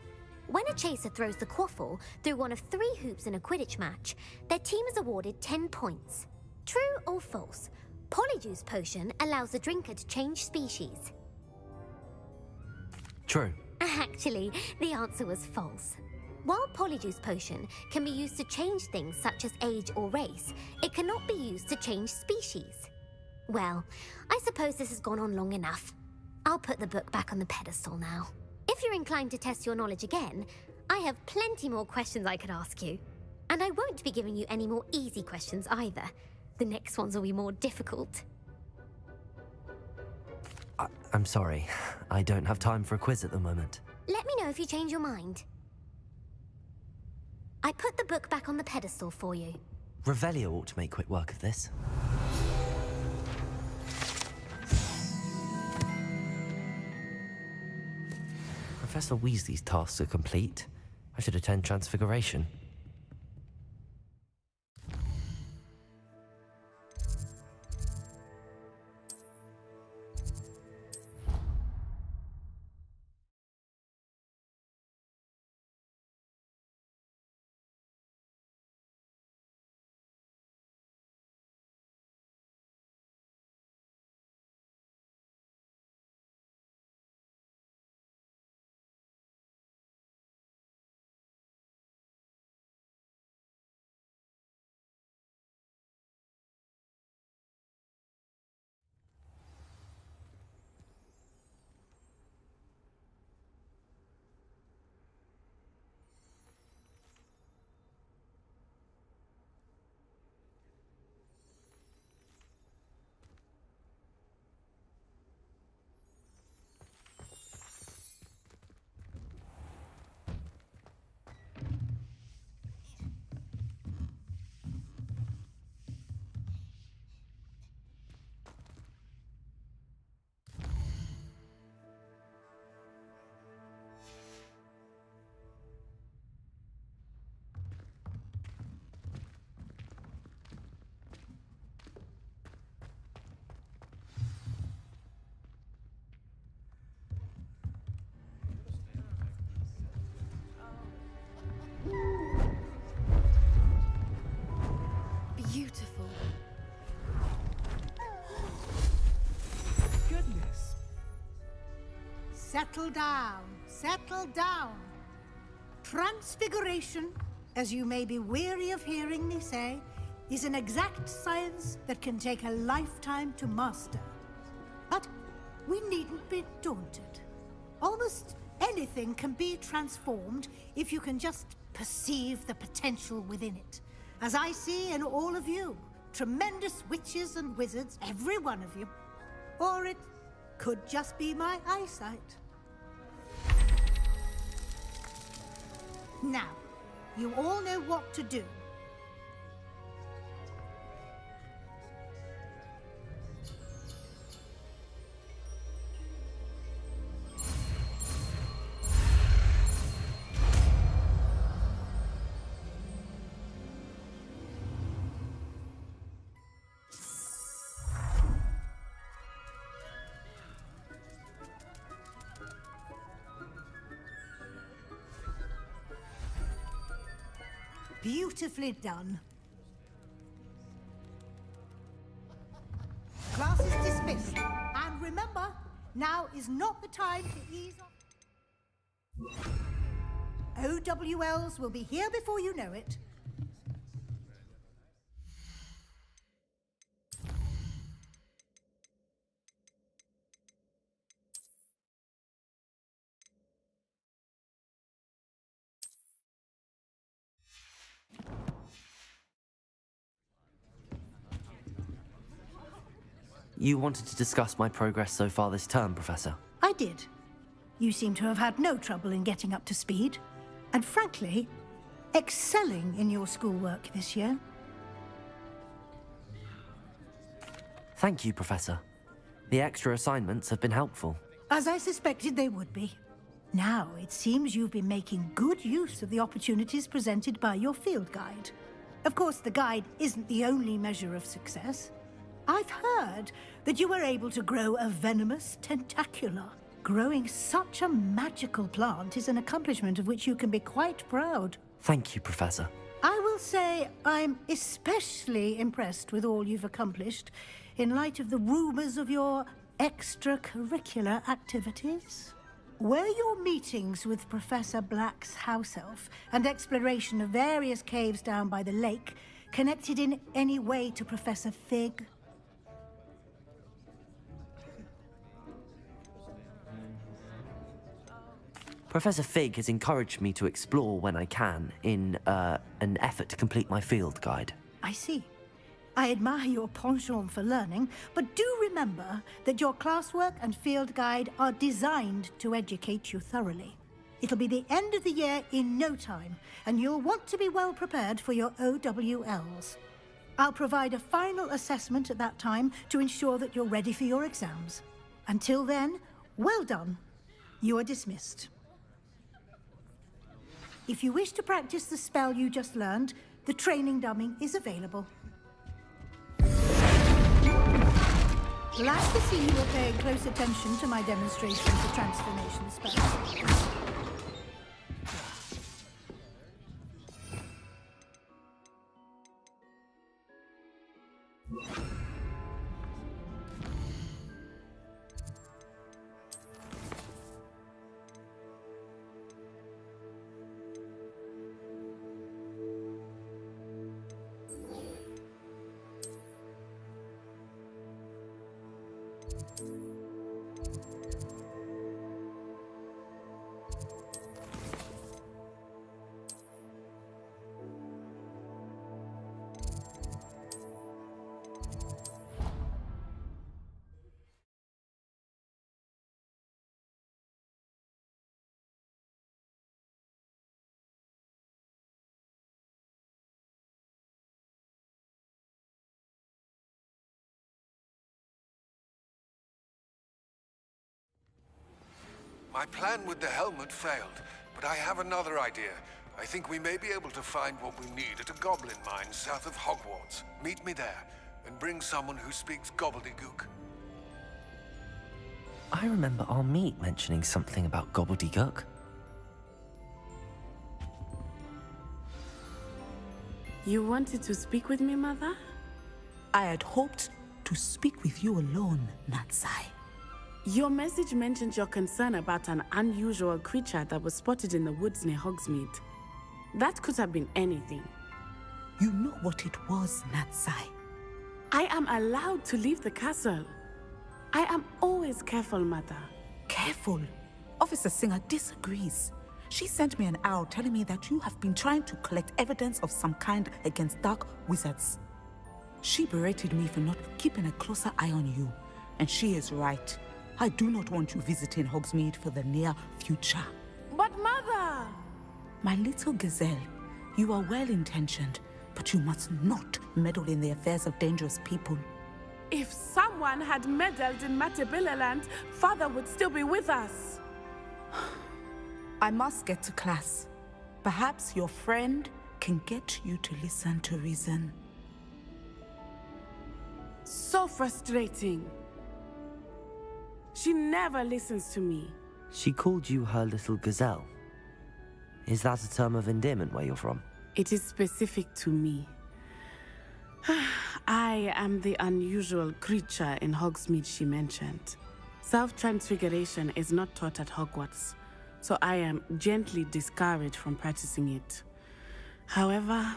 When a chaser throws the Quaffle through one of 3 hoops in a Quidditch match, their team is awarded 10 points. True or false? Polyjuice Potion allows the drinker to change species. True. Actually, the answer was false. While Polyjuice Potion can be used to change things such as age or race, it cannot be used to change species. Well, I suppose this has gone on long enough. I'll put the book back on the pedestal now. If you're inclined to test your knowledge again, I have plenty more questions I could ask you. And I won't be giving you any more easy questions either. The next ones will be more difficult. I'm sorry. I don't have time for a quiz at the moment. Let me know if you change your mind. I put the book back on the pedestal for you. Revelio ought to make quick work of this. Professor Weasley's tasks are complete. I should attend Transfiguration. Beautiful. Goodness. Settle down. Settle down. Transfiguration, as you may be weary of hearing me say, is an exact science that can take a lifetime to master. But we needn't be daunted. Almost anything can be transformed if you can just perceive the potential within it. As I see in all of you, tremendous witches and wizards, every one of you. Or it could just be my eyesight. Now, you all know what to do. Beautifully done. Class is dismissed. And remember, now is not the time to ease off. OWLs will be here before you know it. You wanted to discuss my progress so far this term, Professor? I did. You seem to have had no trouble in getting up to speed. And frankly, excelling in your schoolwork this year. Thank you, Professor. The extra assignments have been helpful. As I suspected they would be. Now, it seems you've been making good use of the opportunities presented by your field guide. Of course, the guide isn't the only measure of success. I've heard that you were able to grow a venomous tentacula. Growing such a magical plant is an accomplishment of which you can be quite proud. Thank you, Professor. I will say I'm especially impressed with all you've accomplished in light of the rumors of your extracurricular activities. Were your meetings with Professor Black's house elf and exploration of various caves down by the lake connected in any way to Professor Fig? Professor Fig has encouraged me to explore when I can in an effort to complete my field guide. I see. I admire your penchant for learning, but do remember that your classwork and field guide are designed to educate you thoroughly. It'll be the end of the year in no time, and you'll want to be well prepared for your OWLs. I'll provide a final assessment at that time to ensure that you're ready for your exams. Until then, well done. You are dismissed. If you wish to practice the spell you just learned, the training dummy is available. Glad to see you are paying close attention to my demonstration of the transformation spell. My plan with the helmet failed, but I have another idea. I think we may be able to find what we need at a goblin mine south of Hogwarts. Meet me there, and bring someone who speaks gobbledygook. I remember our meet mentioning something about gobbledygook. You wanted to speak with me, Mother? I had hoped to speak with you alone, Natsai. Your message mentioned your concern about an unusual creature that was spotted in the woods near Hogsmeade. That could have been anything. You know what it was, Natsai. I am allowed to leave the castle. I am always careful, Mother. Careful? Officer Singer disagrees. She sent me an owl telling me that you have been trying to collect evidence of some kind against dark wizards. She berated me for not keeping a closer eye on you, and she is right. I do not want you visiting Hogsmeade for the near future. But Mother! My little gazelle, you are well-intentioned, but you must not meddle in the affairs of dangerous people. If someone had meddled in Matabeleland, Father would still be with us. I must get to class. Perhaps your friend can get you to listen to reason. So frustrating. She never listens to me. She called you her little gazelle. Is that a term of endearment where you're from? It is specific to me. I am the unusual creature in Hogsmeade she mentioned. Self-transfiguration is not taught at Hogwarts, so I am gently discouraged from practicing it. However,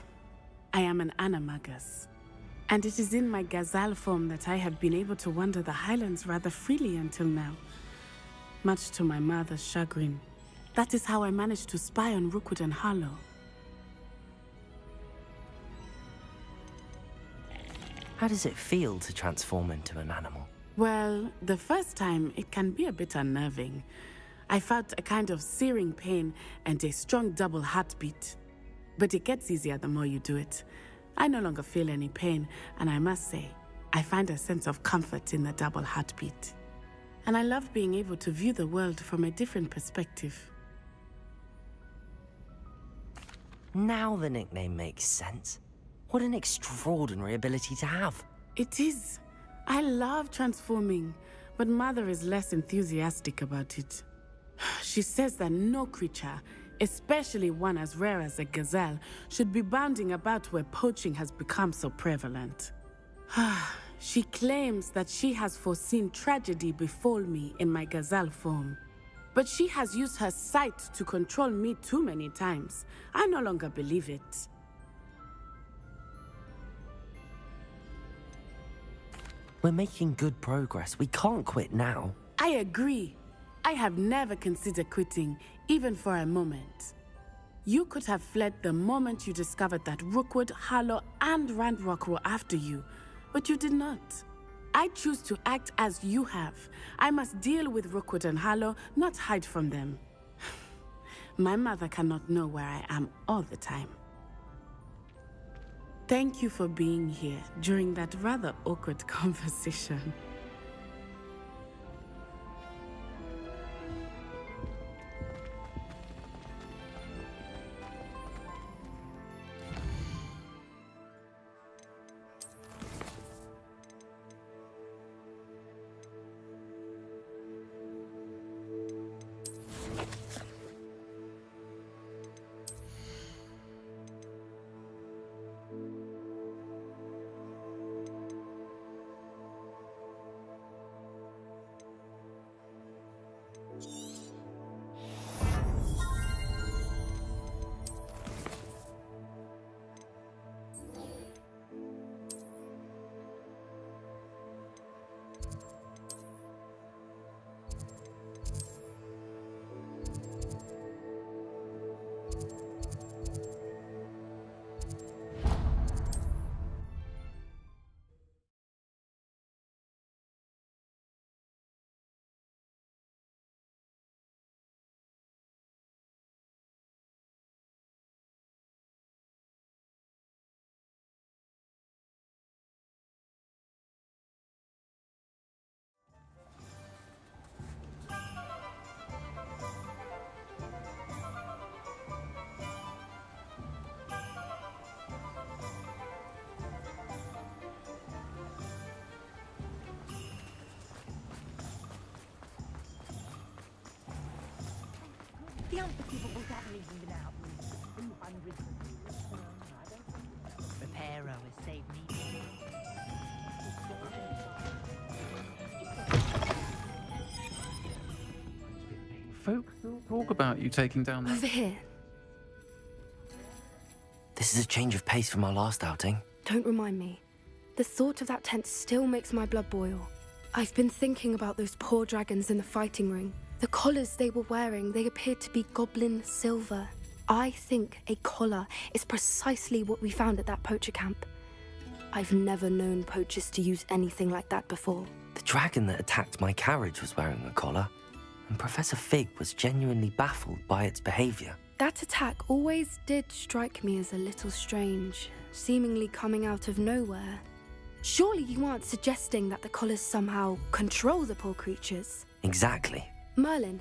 I am an animagus, and it is in my gazelle form that I have been able to wander the Highlands rather freely until now, much to my mother's chagrin. That is how I managed to spy on Rookwood and Harlow. How does it feel to transform into an animal? Well, the first time, it can be a bit unnerving. I felt a kind of searing pain and a strong double heartbeat. But it gets easier the more you do it. I no longer feel any pain, and I must say, I find a sense of comfort in the double heartbeat. And I love being able to view the world from a different perspective. Now the nickname makes sense. What an extraordinary ability to have. It is. I love transforming, but Mother is less enthusiastic about it. She says that no creature, especially one as rare as a gazelle, should be bounding about where poaching has become so prevalent. She claims that she has foreseen tragedy befall me in my gazelle form. But she has used her sight to control me too many times. I no longer believe it. We're making good progress. We can't quit now. I agree. I have never considered quitting, even for a moment. You could have fled the moment you discovered that Rookwood, Harlow, and Ranrock were after you, but you did not. I choose to act as you have. I must deal with Rookwood and Harlow, not hide from them. My mother cannot know where I am all the time. Thank you for being here during that rather awkward conversation. The unforgivable haven't even been out in 200 years. Reparo has saved me. Folk talk about you taking down that. Over here. This is a change of pace from our last outing. Don't remind me. The thought of that tent still makes my blood boil. I've been thinking about those poor dragons in the fighting ring. The collars they were wearing, they appeared to be goblin silver. I think a collar is precisely what we found at that poacher camp. I've never known poachers to use anything like that before. The dragon that attacked my carriage was wearing a collar, and Professor Fig was genuinely baffled by its behavior. That attack always did strike me as a little strange, seemingly coming out of nowhere. Surely you aren't suggesting that the collars somehow control the poor creatures? Exactly. Merlin,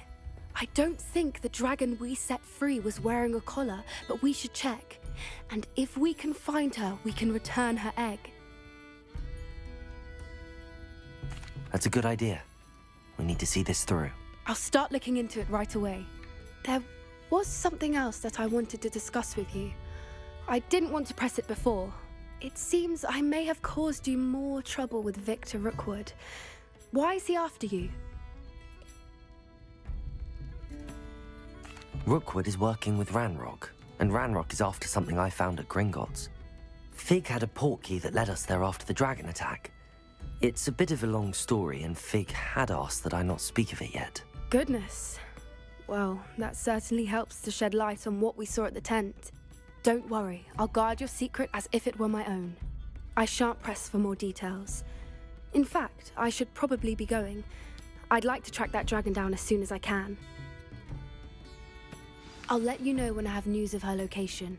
I don't think the dragon we set free was wearing a collar, but we should check. And if we can find her, we can return her egg. That's a good idea. We need to see this through. I'll start looking into it right away. There was something else that I wanted to discuss with you. I didn't want to press it before. It seems I may have caused you more trouble with Victor Rookwood. Why is he after you? Rookwood is working with Ranrock, and Ranrock is after something I found at Gringotts. Fig had a portkey that led us there after the dragon attack. It's a bit of a long story, and Fig had asked that I not speak of it yet. Goodness. Well, that certainly helps to shed light on what we saw at the tent. Don't worry, I'll guard your secret as if it were my own. I shan't press for more details. In fact, I should probably be going. I'd like to track that dragon down as soon as I can. I'll let you know when I have news of her location.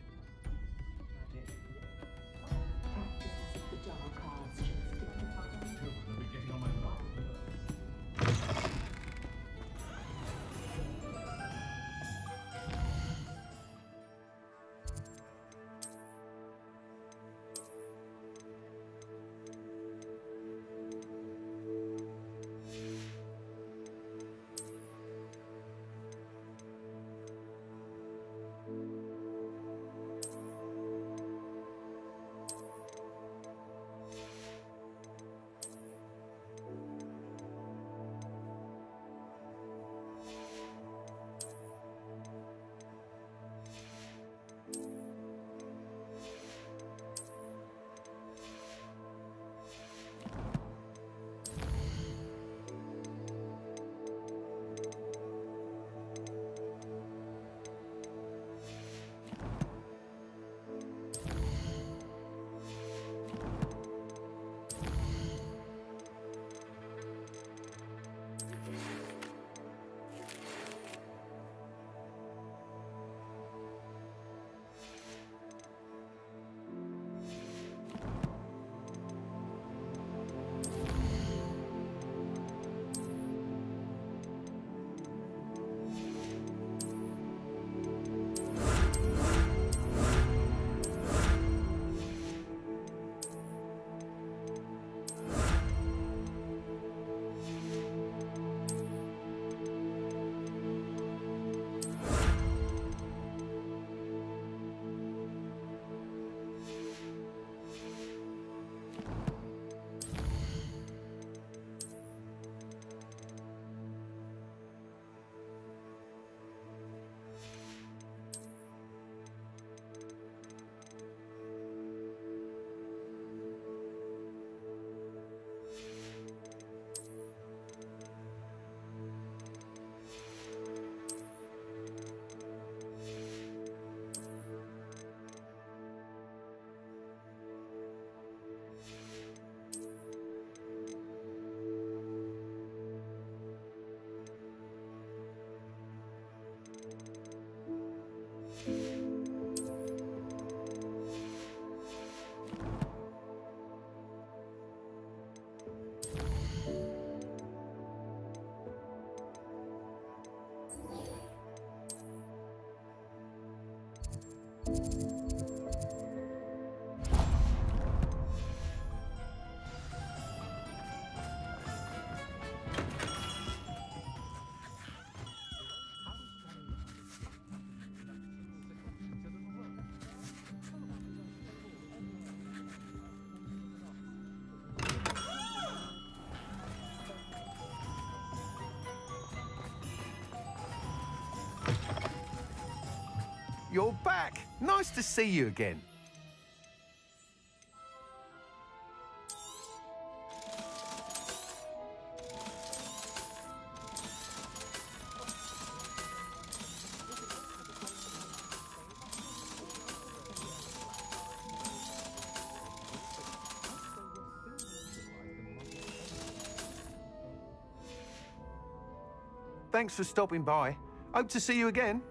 you're back. Nice to see you again. Thanks for stopping by. Hope to see you again.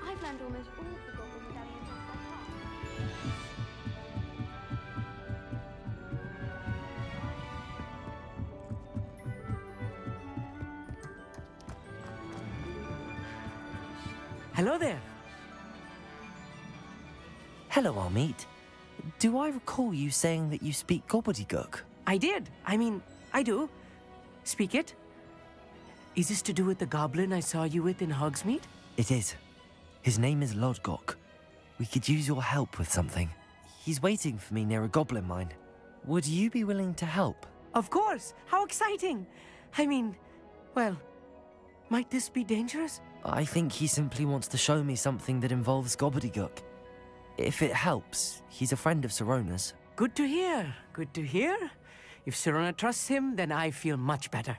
I've learned almost all of the Goblin medallions off by heart. Hello there. Hello, Amit. Do I recall you saying that you speak gobbledygook? I did. I do. Speak it. Is this to do with the goblin I saw you with in Hogsmeade? It is. His name is Lodgok. We could use your help with something. He's waiting for me near a goblin mine. Would you be willing to help? Of course. How exciting. Well, might this be dangerous? I think he simply wants to show me something that involves gobbledygook. If it helps, he's a friend of Sirona's. Good to hear. Good to hear. If Sirona trusts him, then I feel much better.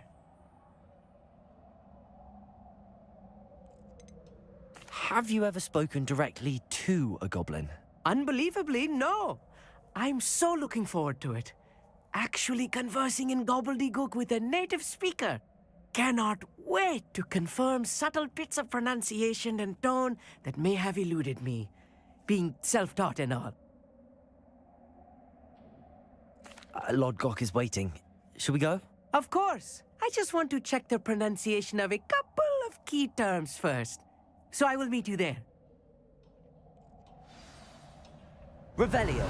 Have you ever spoken directly to a goblin? Unbelievably, no. I'm so looking forward to it. Actually conversing in gobbledygook with a native speaker. Cannot wait to confirm subtle bits of pronunciation and tone that may have eluded me, being self-taught and all. Lodgok is waiting. Shall we go? Of course. I just want to check the pronunciation of a couple of key terms first. So I will meet you there. Revelio.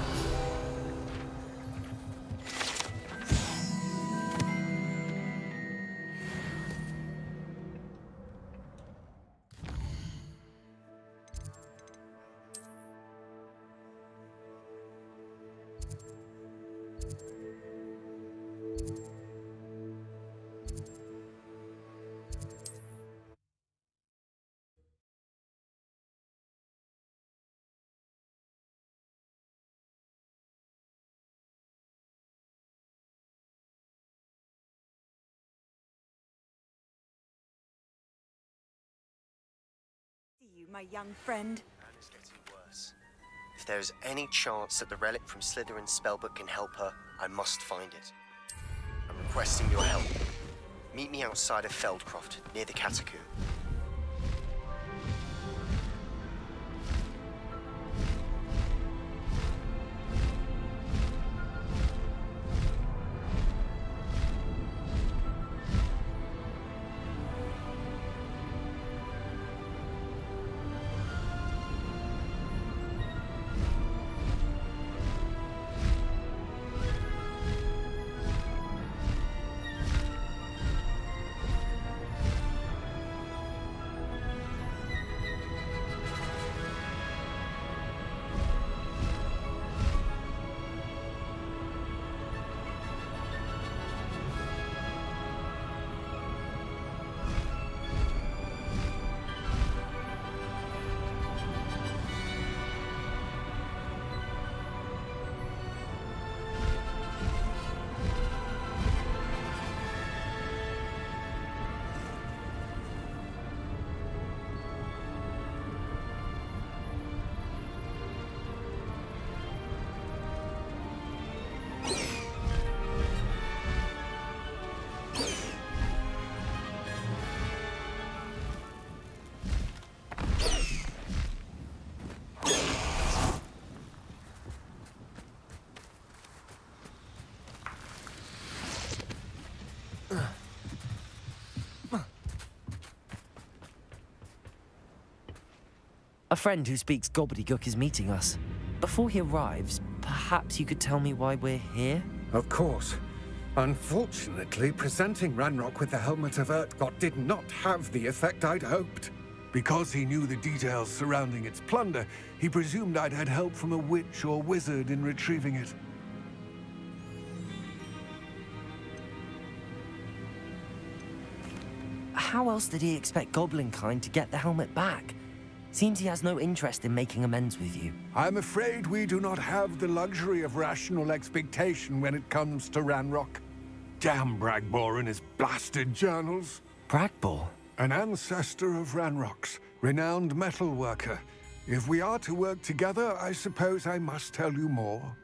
See you, my young friend. Anne is getting worse. If there is any chance that the relic from Slytherin's spellbook can help her, I must find it. I'm requesting your help. Meet me outside of Feldcroft, near the Catacomb. A friend who speaks gobbledygook is meeting us. Before he arrives, perhaps you could tell me why we're here? Of course. Unfortunately, presenting Ranrock with the Helmet of Urtkot did not have the effect I'd hoped. Because he knew the details surrounding its plunder, he presumed I'd had help from a witch or wizard in retrieving it. How else did he expect Goblinkind to get the helmet back? Seems he has no interest in making amends with you. I'm afraid we do not have the luxury of rational expectation when it comes to Ranrock. Damn Bragbor and his blasted journals. Bragbor? An ancestor of Ranrock's, renowned metal worker. If we are to work together, I suppose I must tell you more.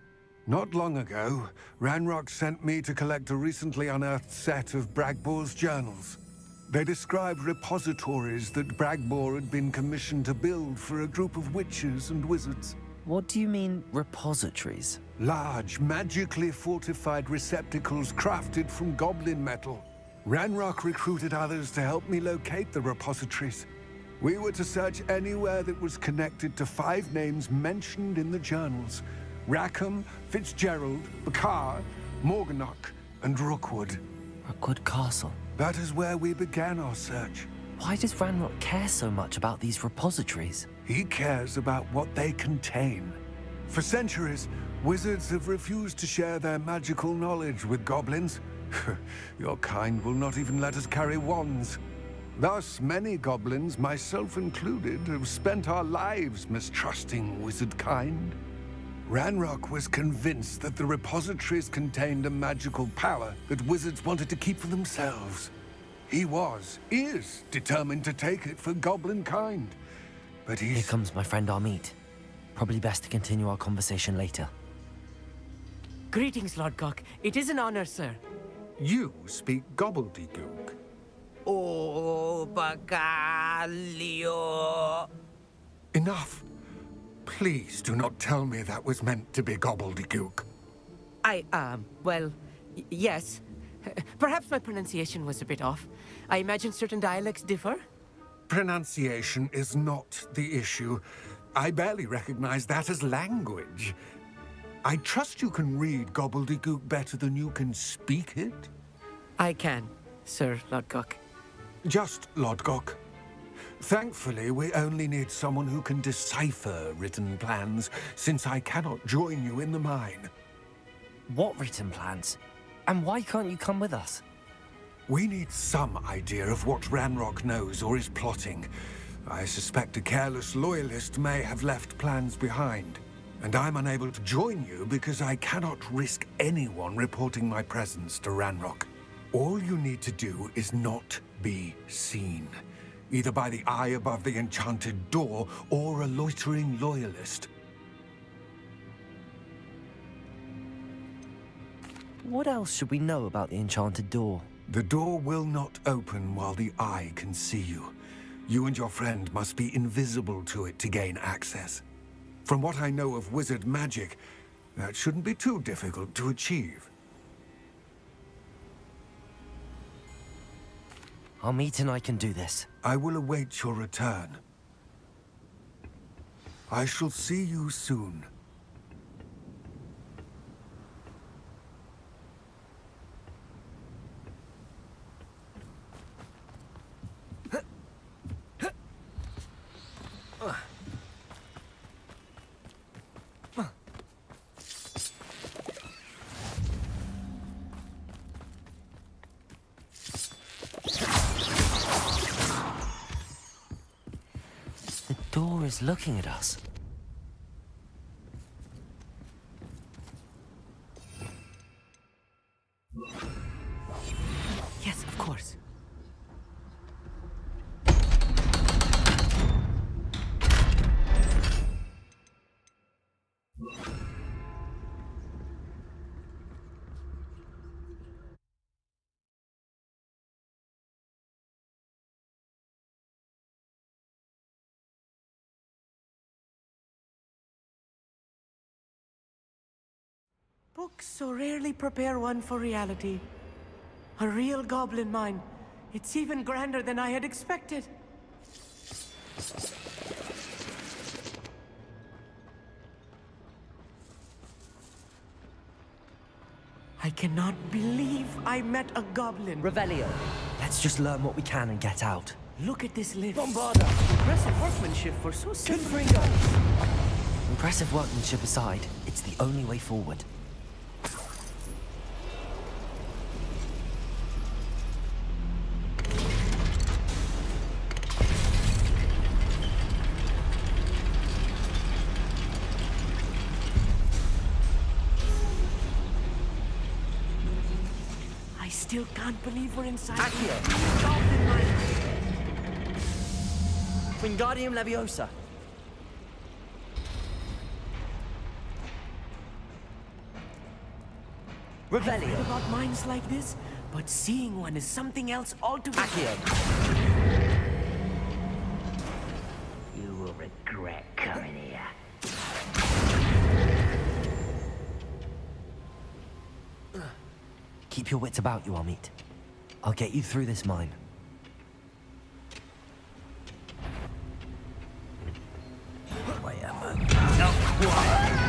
Not long ago, Ranrock sent me to collect a recently unearthed set of Bragbor's journals. They described repositories that Bragbor had been commissioned to build for a group of witches and wizards. What do you mean, repositories? Large, magically fortified receptacles crafted from goblin metal. Ranrock recruited others to help me locate the repositories. We were to search anywhere that was connected to 5 names mentioned in the journals: Rackham, Fitzgerald, Bakar, Morganach, and Rookwood. Rookwood Castle. That is where we began our search. Why does Ranrock care so much about these repositories? He cares about what they contain. For centuries, wizards have refused to share their magical knowledge with goblins. Your kind will not even let us carry wands. Thus, many goblins, myself included, have spent our lives mistrusting wizard kind. Ranrock was convinced that the repositories contained a magical power that wizards wanted to keep for themselves. He is determined to take it for goblin kind. But Here comes my friend Amit. Probably best to continue our conversation later. Greetings, Lord Cock. It is an honor, sir. You speak gobbledygook. Oh, Bagalio. Enough. Please do not tell me that was meant to be gobbledygook. Well, yes. Perhaps my pronunciation was a bit off. I imagine certain dialects differ. Pronunciation is not the issue. I barely recognize that as language. I trust you can read gobbledygook better than you can speak it? I can, Sir Lodgok. Just Lodgok. Thankfully, we only need someone who can decipher written plans, since I cannot join you in the mine. What written plans? And why can't you come with us? We need some idea of what Ranrock knows or is plotting. I suspect a careless loyalist may have left plans behind. And I'm unable to join you because I cannot risk anyone reporting my presence to Ranrock. All you need to do is not be seen, either by the eye above the enchanted door or a loitering loyalist. What else should we know about the enchanted door? The door will not open while the eye can see you. You and your friend must be invisible to it to gain access. From what I know of wizard magic, that shouldn't be too difficult to achieve. Amit and I can do this. I will await your return. I shall see you soon. The door is looking at us. Yes, of course. Books so rarely prepare one for reality. A real goblin mine. It's even grander than I had expected. I cannot believe I met a goblin. Revelio. Let's just learn what we can and get out. Look at this lift. Bombarda. Impressive workmanship for so simple. Impressive workmanship aside, it's the only way forward. I still can't believe we're inside. Accio. Goblin mine. Wingardium Leviosa. I've read about mines like this, but seeing one is something else altogether. Accio. You will regret coming here. Keep your wits about you, Amit. I'll get you through this mine. Wait a moment. Not quite.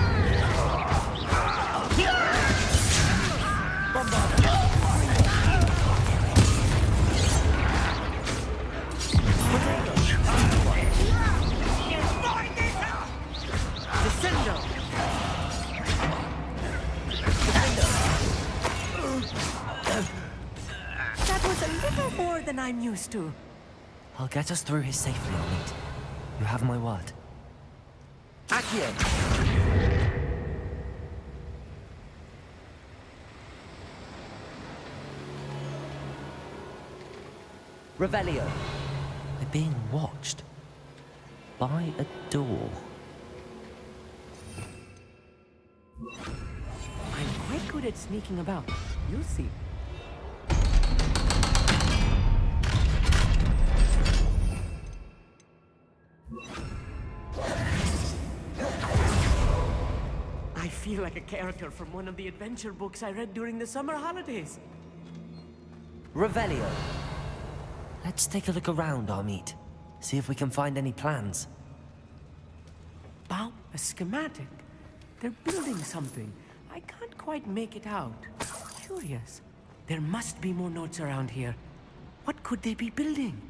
That was a little more than I'm used to. I'll get us through here safely, Amit. You have my word. Accio! Revelio. We're being watched. By a door. I'm quite good at sneaking about. You'll see. I feel like a character from one of the adventure books I read during the summer holidays. Revelio. Let's take a look around, Amit. See if we can find any plans. A schematic. They're building something. I can't quite make it out. Curious. There must be more notes around here. What could they be building?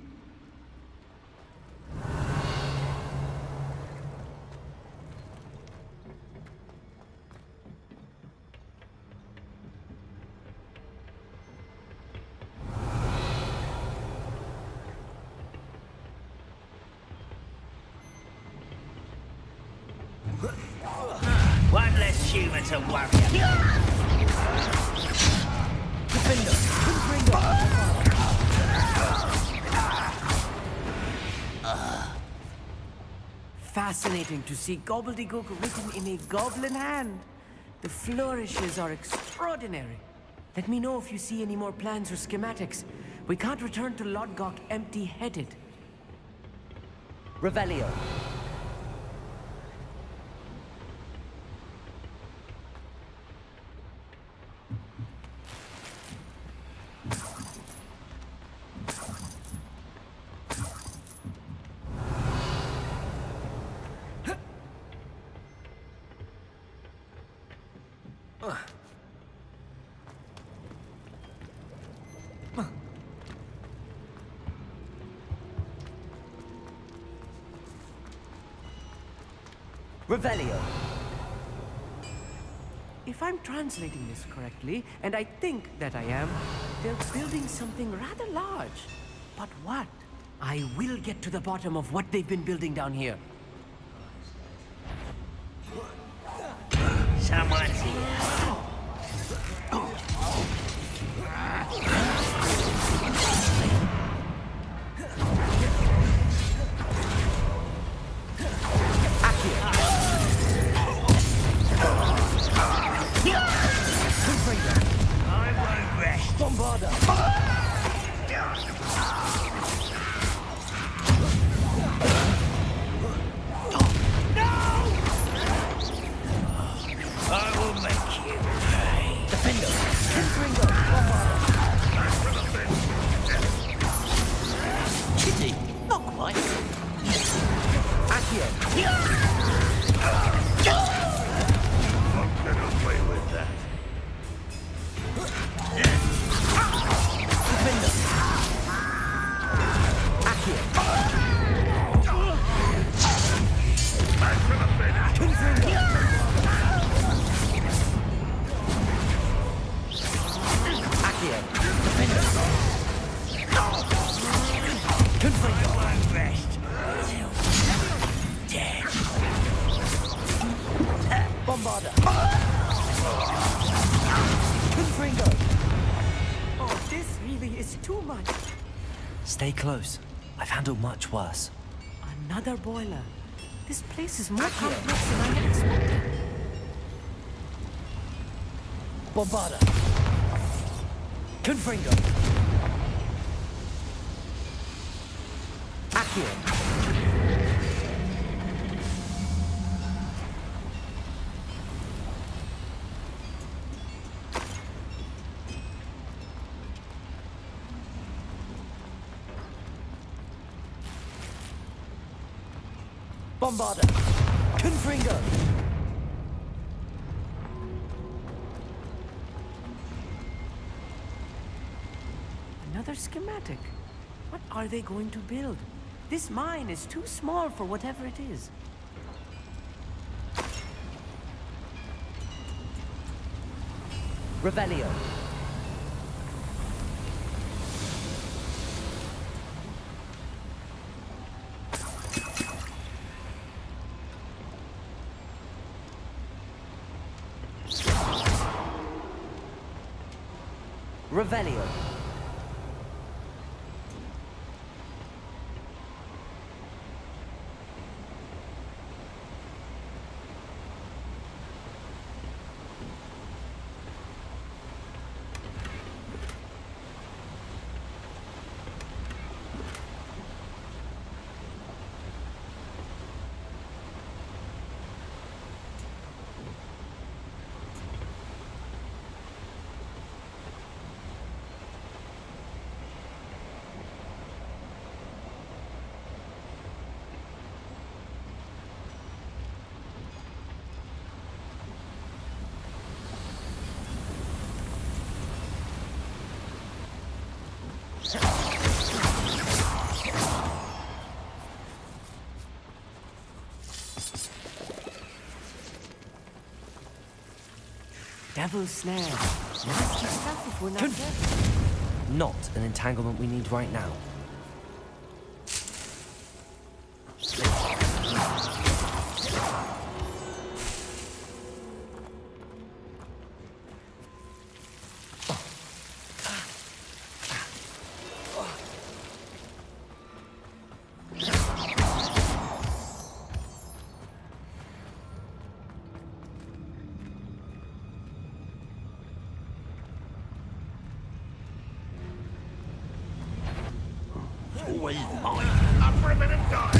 One less human to worry about. Fascinating to see gobbledygook written in a goblin hand. The flourishes are extraordinary. Let me know if you see any more plans or schematics. We can't return to Lodgok empty-headed. Revelio. Revelio. If I'm translating this correctly, and I think that I am, they're building something rather large. But what? I will get to the bottom of what they've been building down here. Someone's here. I won't rest. Bombarda! I will make you pay. Defender! Ringo! Kitty, not quite. Accio! I'm gonna play with that. Defender! Accio! Back for the finish. Ringo! Accio! Defender! I won't rest until dead. Bombarda! Ringo! Oh, this really is too much. Stay close. I've handled much worse. Another boiler. This place is more complex than I had expected. Bombarda! Confringo! Accio! Bombarda! Confringo! Another schematic. What are they going to build? This mine is too small for whatever it is. Revelio. Revelio. devil's snare. Nasty stuff if we're not careful. Not an entanglement we need right now. Always mine. Up for a bit of time.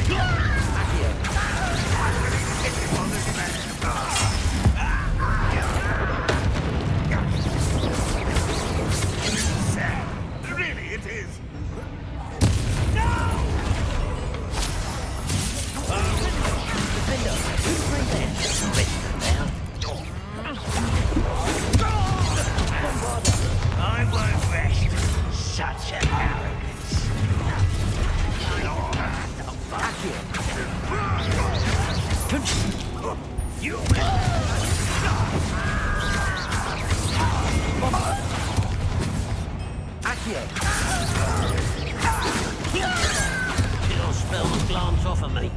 Really, it is. I won't rest. Such an arrogance. You Kill spell the glance off of me.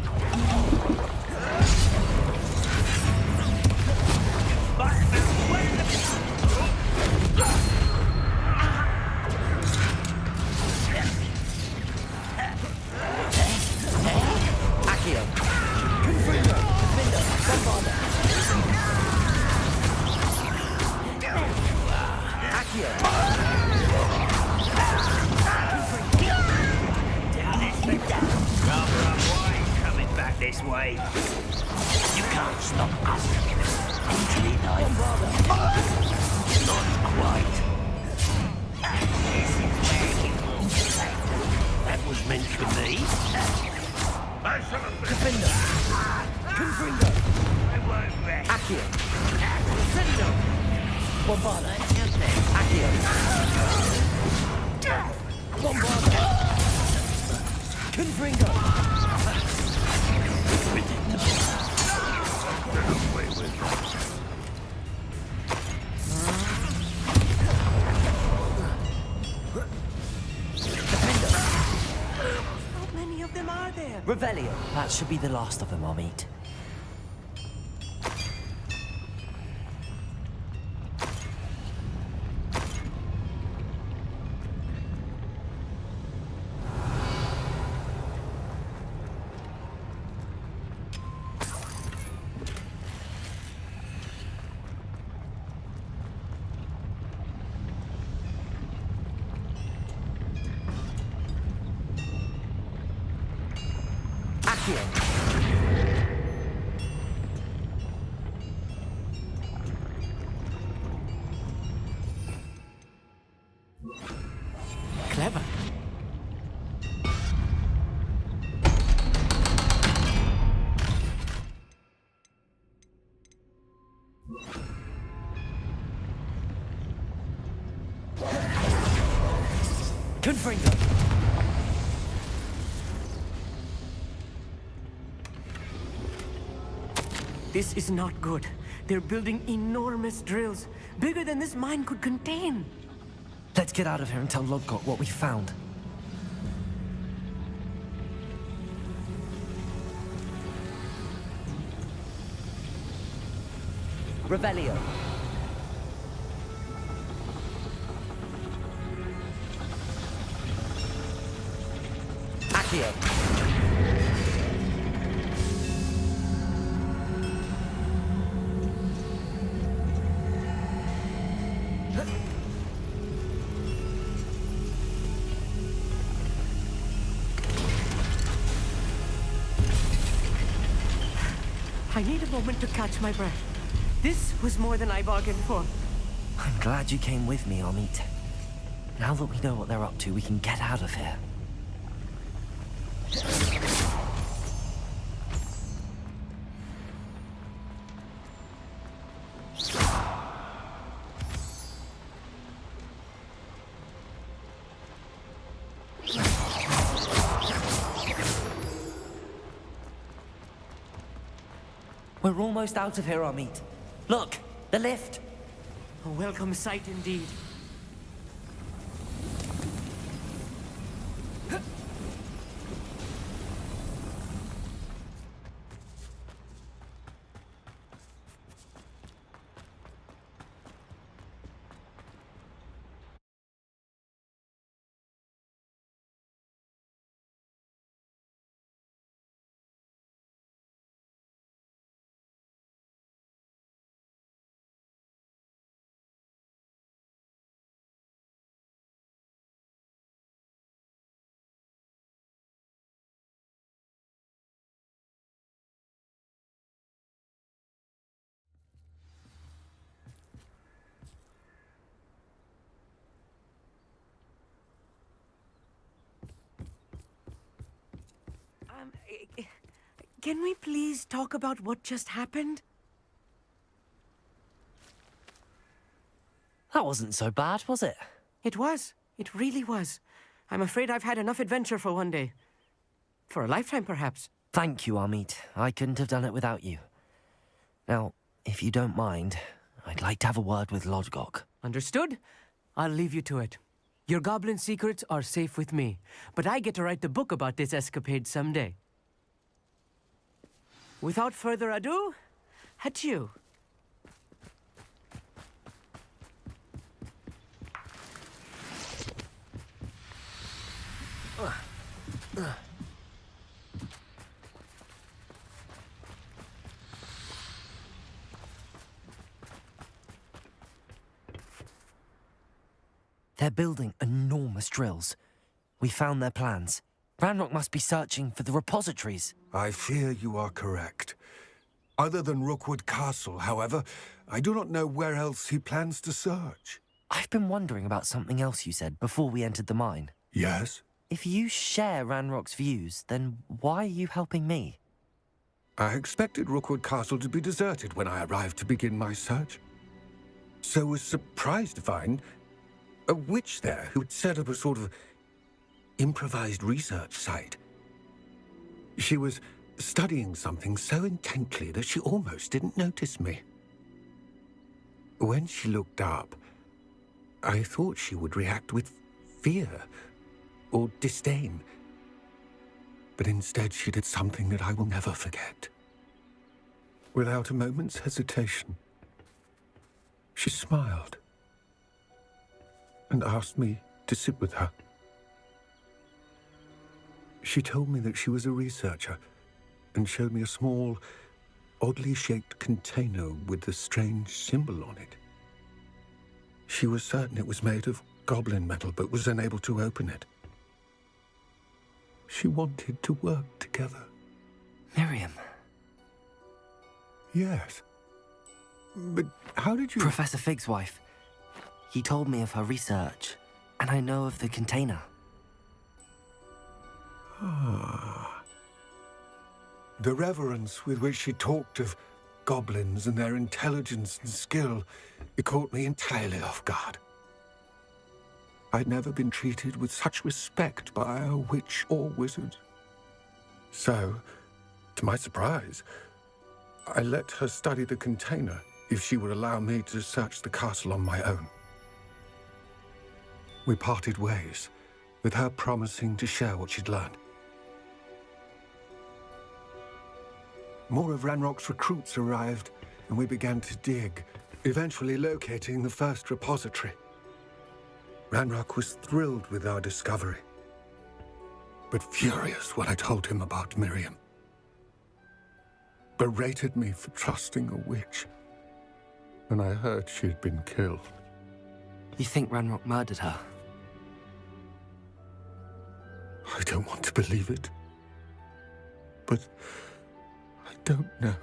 This way. You can't stop us. Easily enough. Not quite. This is where you will stay. That was meant for me. I shall have been. Defender. Confringo. I won't rest. Accio. Sendo. Bombarda. Accio. Bombarda. Confringo. How many of them are there? Revelio. That should be the last of them I'll meet. Clever. Confringo. This is not good. They're building enormous drills, bigger than this mine could contain. Let's get out of here and tell Lodgok what we found. Revelio. Accio. I need a moment to catch my breath. This was more than I bargained for. I'm glad you came with me, Amit. Now that we know what they're up to, we can get out of here. We're almost out of here, Amit. Look, the lift. A welcome sight indeed. Can we please talk about what just happened? That wasn't so bad, was it? It was. It really was. I'm afraid I've had enough adventure for one day. For a lifetime, perhaps. Thank you, Amit. I couldn't have done it without you. Now, if you don't mind, I'd like to have a word with Lodgok. Understood? I'll leave you to it. Your goblin secrets are safe with me, but I get to write the book about this escapade someday. Without further ado, adieu. They're building enormous drills. We found their plans. Ranrock must be searching for the repositories. I fear you are correct. Other than Rookwood Castle, however, I do not know where else he plans to search. I've been wondering about something else you said before we entered the mine. Yes? If you share Ranrock's views, then why are you helping me? I expected Rookwood Castle to be deserted when I arrived to begin my search. So was surprised to find a witch there who had set up a sort of improvised research site. She was studying something so intently that she almost didn't notice me. When she looked up, I thought she would react with fear or disdain. But instead she did something that I will never forget. Without a moment's hesitation, she smiled and asked me to sit with her. She told me that she was a researcher and showed me a small, oddly shaped container with a strange symbol on it. She was certain it was made of goblin metal, but was unable to open it. She wanted to work together. Miriam. Yes. But how did you... Professor Fig's wife. He told me of her research, and I know of the container. Ah. The reverence with which she talked of goblins and their intelligence and skill, it caught me entirely off guard. I'd never been treated with such respect by a witch or wizard. So, to my surprise, I let her study the container if she would allow me to search the castle on my own. We parted ways, with her promising to share what she'd learned. More of Ranrock's recruits arrived, and we began to dig, eventually locating the first repository. Ranrock was thrilled with our discovery, but furious when I told him about Miriam. Berated me for trusting a witch, and I heard she'd been killed. You think Ranrock murdered her? I don't want to believe it, but I don't know.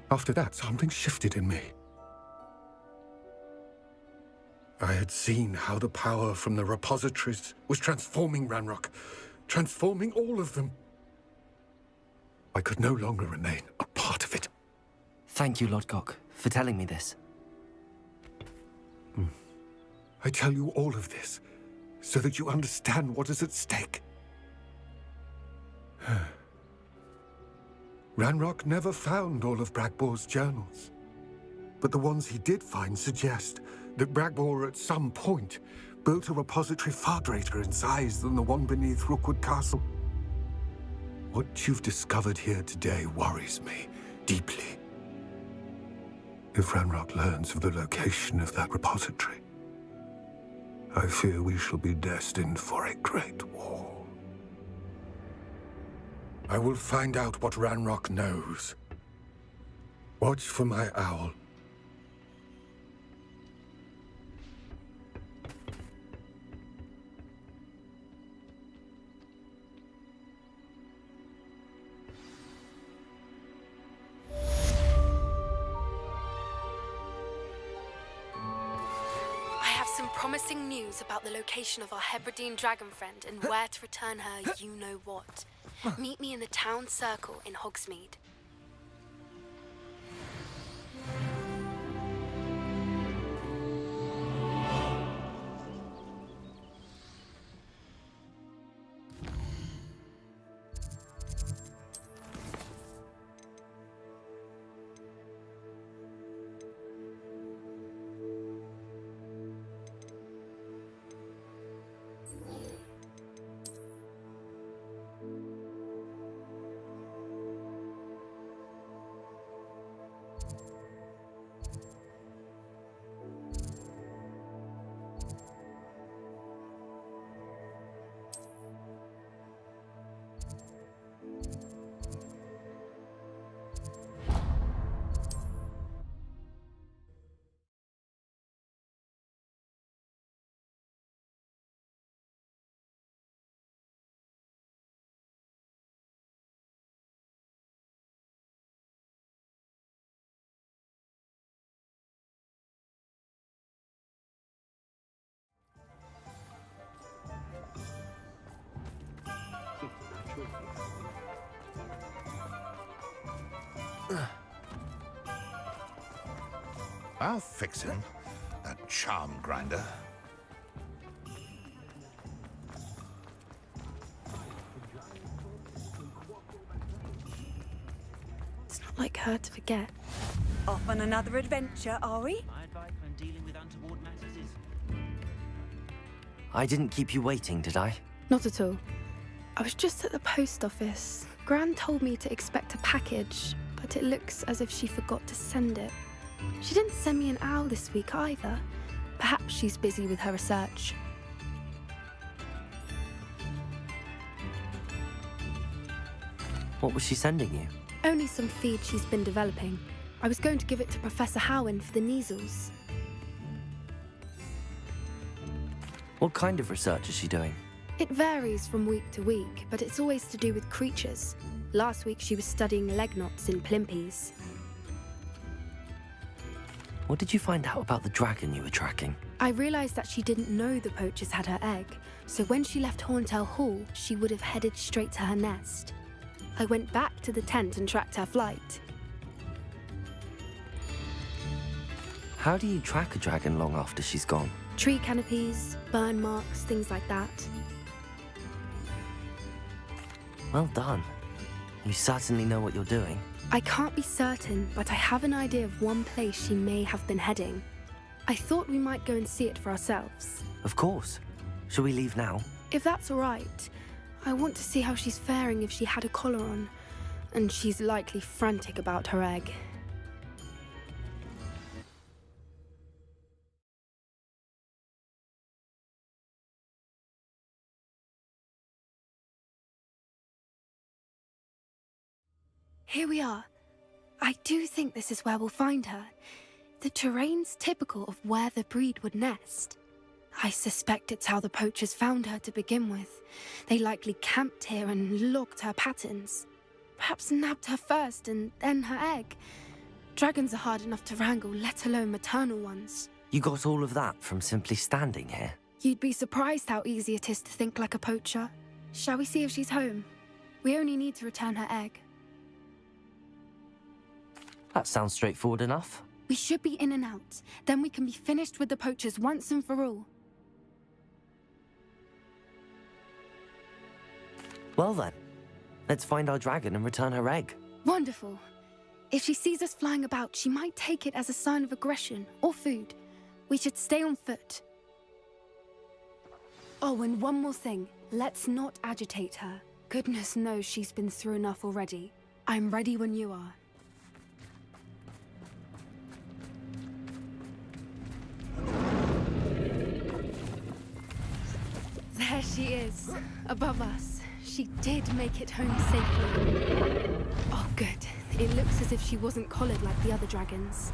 After that, something shifted in me. I had seen how the power from the repositories was transforming Ranrock, transforming all of them. I could no longer remain a part of it. Thank you, Lodgok, for telling me this. I tell you all of this so that you understand what is at stake. Ranrock never found all of Bragbor's journals. but the ones he did find suggest that Bragbor at some point built a repository far greater in size than the one beneath Rookwood Castle. What you've discovered here today worries me deeply. If Ranrock learns of the location of that repository, I fear we shall be destined for a great war. I will find out what Ranrock knows. Watch for my owl. Promising news about the location of our Hebridean dragon friend and where to return her you-know-what. Meet me in the town circle in Hogsmeade. I'll fix him, that charm grinder. It's not like her to forget. Off on another adventure, are we? My advice when dealing with untoward matters is... I didn't keep you waiting, did I? Not at all. I was just at the post office. Gran told me to expect a package, but it looks as if she forgot to send it. She didn't send me an owl this week either. Perhaps she's busy with her research. What was she sending you? Only some feed she's been developing. I was going to give it to Professor Howen for the measles. What kind of research is she doing? It varies from week to week, but it's always to do with creatures. Last week she was studying leg knots in plimpies. What did you find out about the dragon you were tracking? I realised that she didn't know the poachers had her egg, so when she left Horntail Hall, she would have headed straight to her nest. I went back to the tent and tracked her flight. How do you track a dragon long after she's gone? Tree canopies, burn marks, things like that. Well done. You certainly know what you're doing. I can't be certain, but I have an idea of one place she may have been heading. I thought we might go and see it for ourselves. Of course. Shall we leave now? If that's all right. I want to see how she's faring if she had a collar on. And she's likely frantic about her egg. Here we are. I do think this is where we'll find her. The terrain's typical of where the breed would nest. I suspect it's how the poachers found her to begin with. They likely camped here and logged her patterns. Perhaps nabbed her first and then her egg. Dragons are hard enough to wrangle, let alone maternal ones. You got all of that from simply standing here? You'd be surprised how easy it is to think like a poacher. Shall we see if she's home? We only need to return her egg. That sounds straightforward enough. We should be in and out. Then we can be finished with the poachers once and for all. Well then, let's find our dragon and return her egg. Wonderful. If she sees us flying about, she might take it as a sign of aggression or food. We should stay on foot. Oh, and one more thing. Let's not agitate her. Goodness knows she's been through enough already. I'm ready when you are. There she is, above us. She did make it home safely. Oh, good. It looks as if she wasn't collared like the other dragons.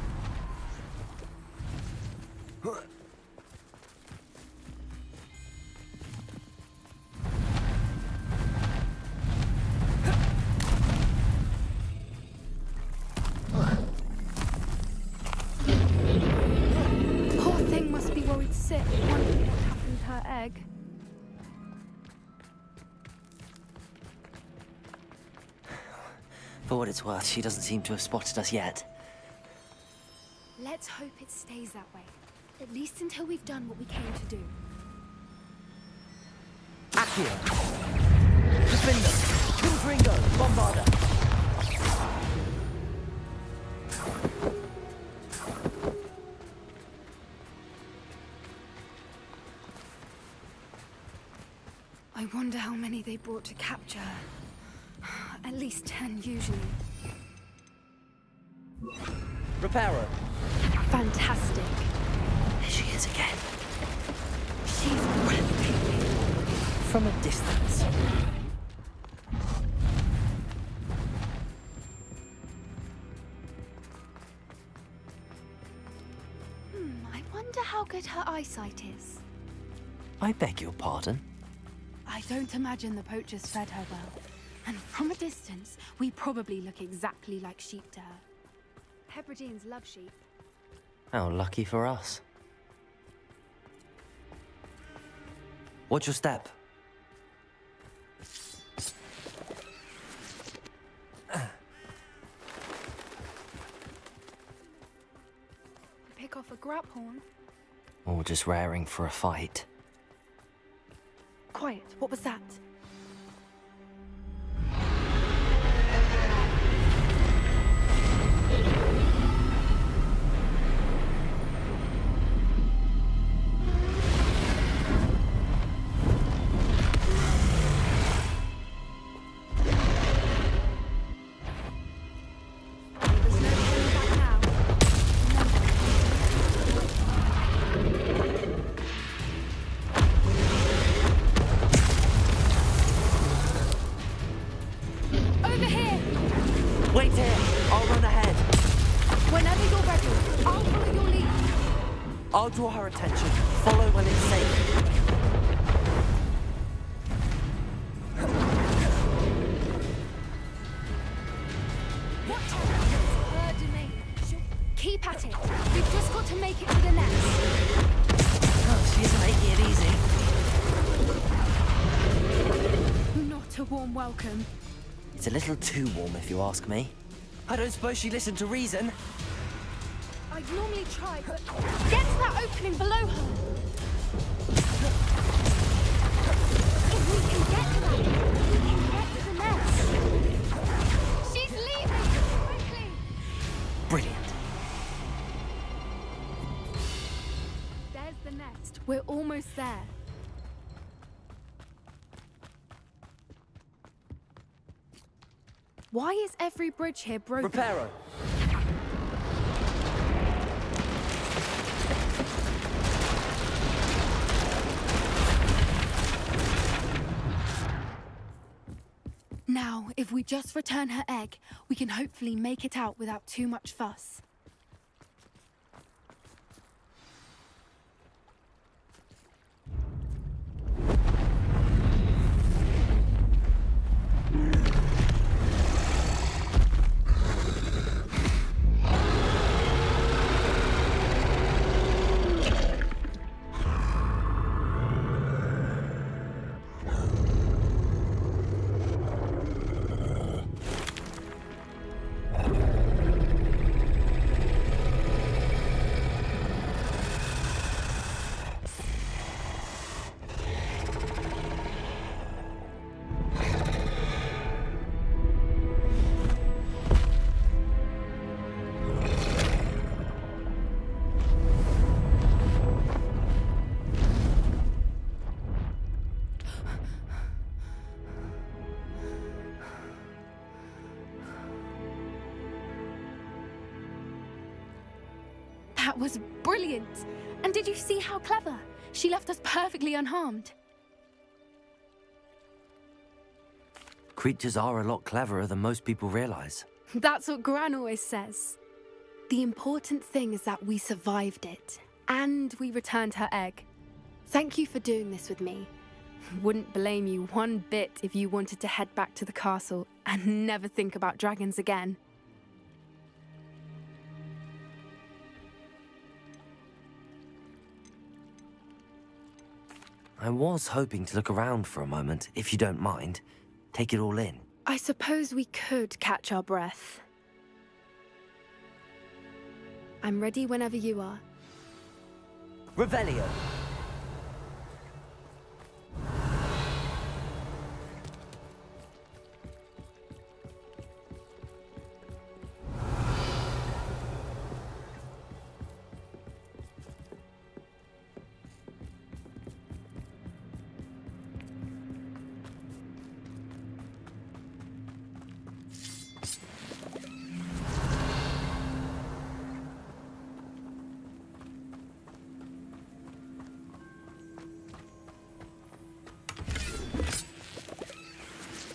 Poor thing must be worried sick, wondering what happened to her egg. For what it's worth, she doesn't seem to have spotted us yet. Let's hope it stays that way. At least until we've done what we came to do. Accio! Defender! Confringo! Bombarder! I wonder how many they brought to capture her. At least 10 usually. Reparo! Fantastic. There she is again. She's breathtaking. From a distance. I wonder how good her eyesight is. I beg your pardon? I don't imagine the poachers fed her well. And from a distance, we probably look exactly like sheep to her. Hebrideans love sheep. How lucky for us. Watch your step. Pick off a grap horn. Or just raring for a fight. Quiet, what was that? Wait here! I'll run ahead. Whenever you're ready, I'll follow your lead. I'll draw her attention. Follow when it's safe. Her domain. Keep at it. We've just got to make it to the nest. Oh, she isn't making it easy. Not a warm welcome. It's a little too warm, if you ask me. I don't suppose she listened to reason. I'd normally try, but get to that opening below her. If we can get to that, we can get to the nest. She's leaving! Quickly! Brilliant. There's the nest. We're almost there. Why is every bridge here broken? Reparo! Now, if we just return her egg, we can hopefully make it out without too much fuss. That was brilliant. And did you see how clever? She left us perfectly unharmed. Creatures are a lot cleverer than most people realize. That's what Gran always says. The important thing is that we survived it, and we returned her egg. Thank you for doing this with me. Wouldn't blame you one bit if you wanted to head back to the castle and never think about dragons again. I was hoping to look around for a moment, if you don't mind. Take it all in. I suppose we could catch our breath. I'm ready whenever you are. Revelio!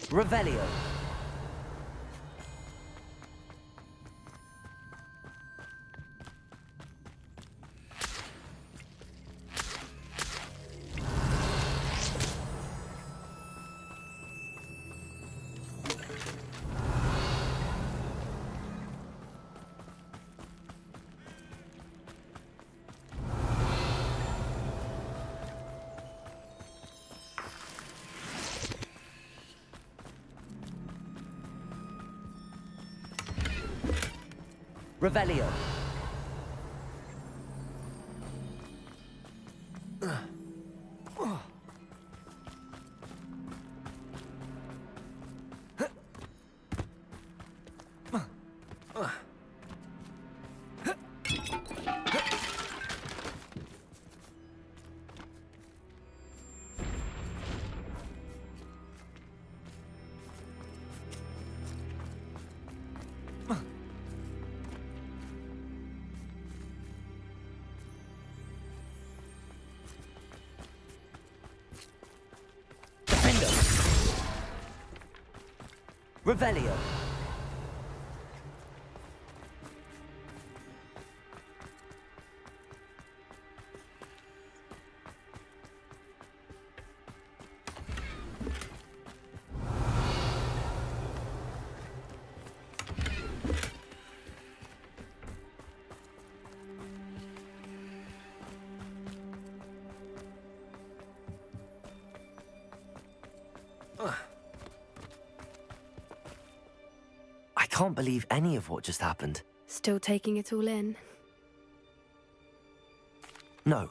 Revelio. Revelio. Revelio. I can't believe any of what just happened. Still taking it all in? No,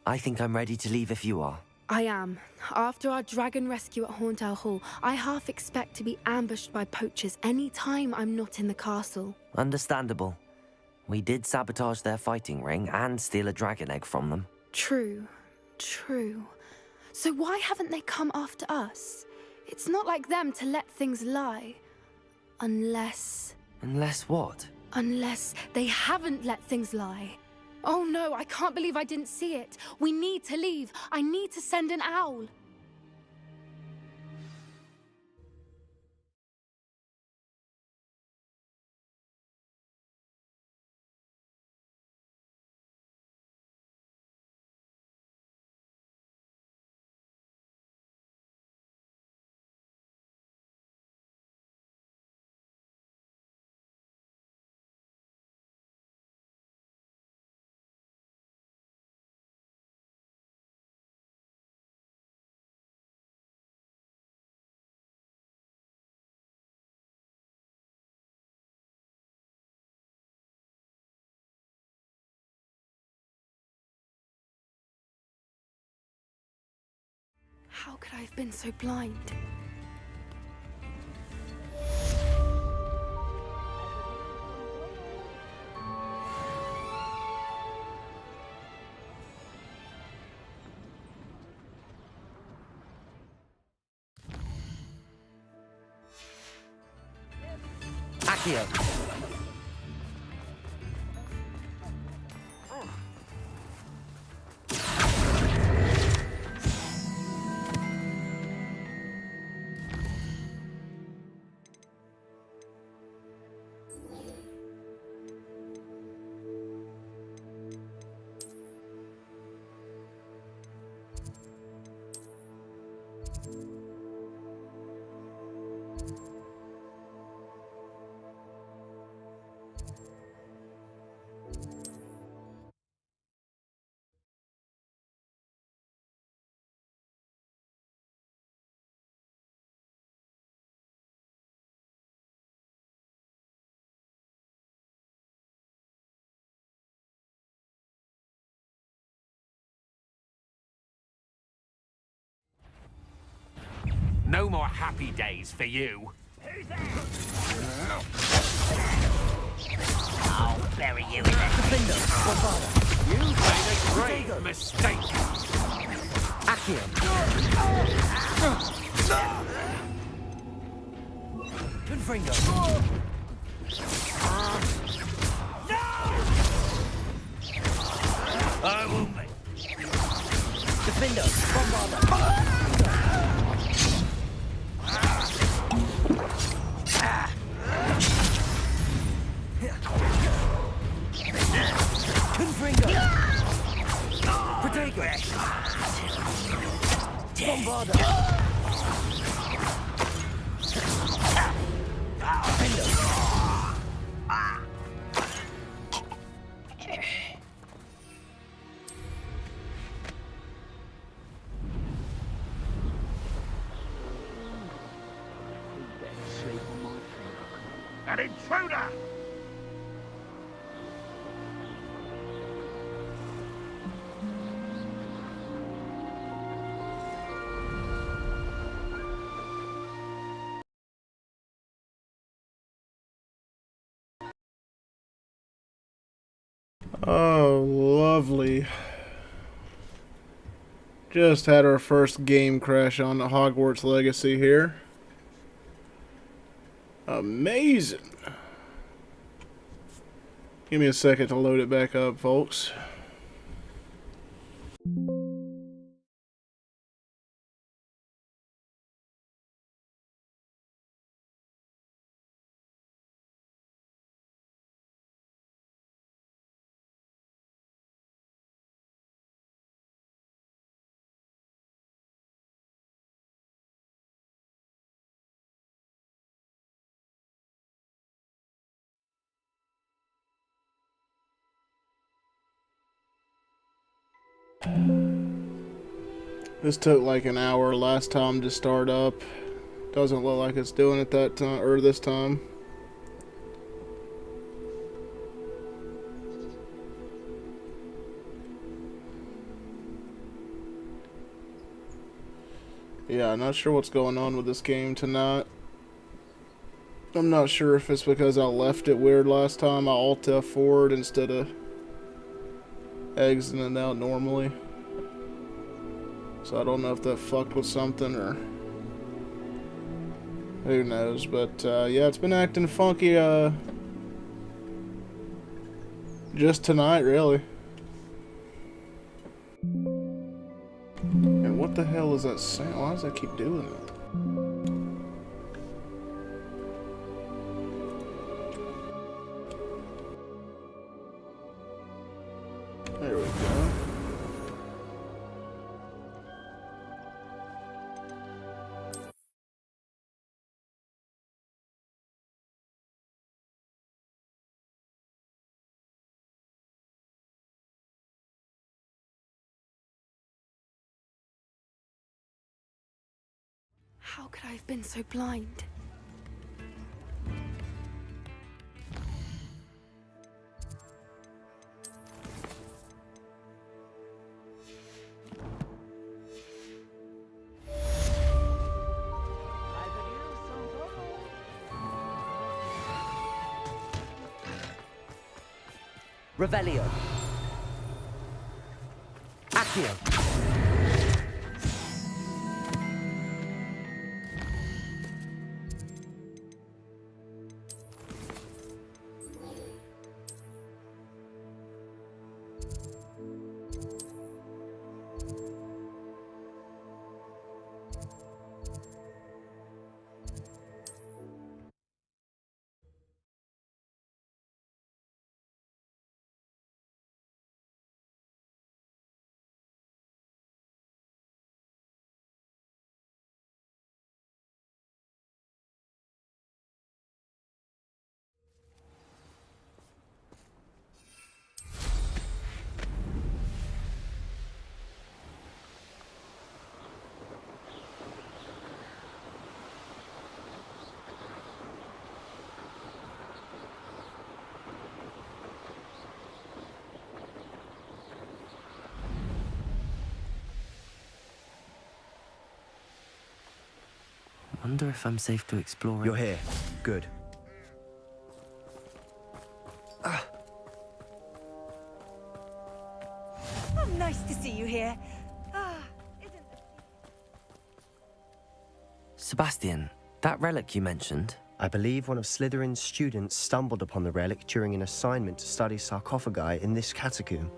I think I'm ready to leave if you are. I am. After our dragon rescue at Hauntow Hall, I half expect to be ambushed by poachers any time I'm not in the castle. Understandable. We did sabotage their fighting ring and steal a dragon egg from them. True. So why haven't they come after us? It's not like them to let things lie. Unless what? Unless they haven't let things lie. Oh no, I can't believe I didn't see it. We need to leave. I need to send an owl. How could I have been so blind? Accio. No more happy days for you. I'll bury you in the You made a great mistake. Accio. Confringo. I will make. Defendo. Bombarda. Confringo. Protego. Bombarda. An intruder! Oh, lovely. Just had our first game crash on the Hogwarts Legacy here. Amazing. Give me a second to load it back up, folks. This took like an hour last time to start up. Doesn't look like it's doing it that time or this time. Yeah, not sure what's going on with this game tonight. I'm not sure if it's because I left it weird last time. I Alt F4'd instead of exiting out normally. So I don't know if that fucked with something or who knows. But yeah, it's been acting funky just tonight, really. And what the hell is that sound? Why does that keep doing it? There we go. How could I have been so blind? Revelio. Accio. Wonder if I'm safe to explore it. You're here. Good. Oh, nice to see you here. Ah, Sebastian, that relic you mentioned, I believe one of Slytherin's students stumbled upon the relic during an assignment to study sarcophagi in this catacomb.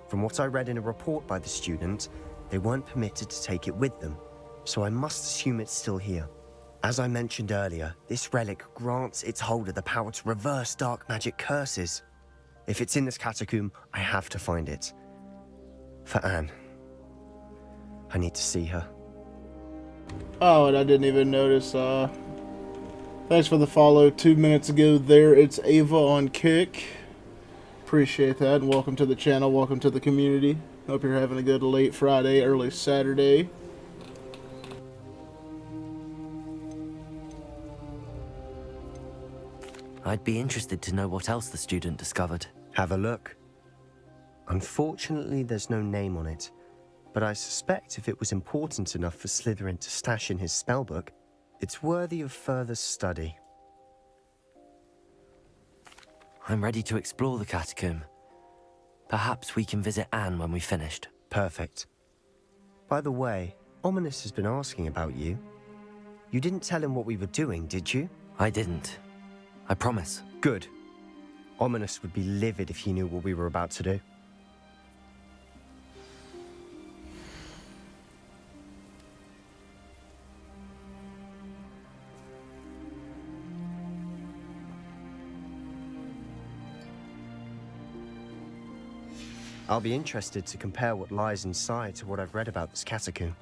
From what I read in a report by the student, they weren't permitted to take it with them, so I must assume it's still here. As I mentioned earlier, this relic grants its holder the power to reverse dark magic curses. If it's in this catacomb, I have to find it. For Anne. I need to see her. Oh, and I didn't even notice. Thanks for the follow 2 minutes ago there. It's Ava on Kick. Appreciate that, and welcome to the channel. Welcome to the community. Hope you're having a good late Friday, early Saturday. I'd be interested to know what else the student discovered. Have a look. Unfortunately, there's no name on it, but I suspect if it was important enough for Slytherin to stash in his spellbook, it's worthy of further study. I'm ready to explore the catacomb. Perhaps we can visit Anne when we've finished. Perfect. By the way, Ominous has been asking about you. You didn't tell him what we were doing, did you? I didn't. I promise. Good. Ominous would be livid if he knew what we were about to do. I'll be interested to compare what lies inside to what I've read about this catacomb.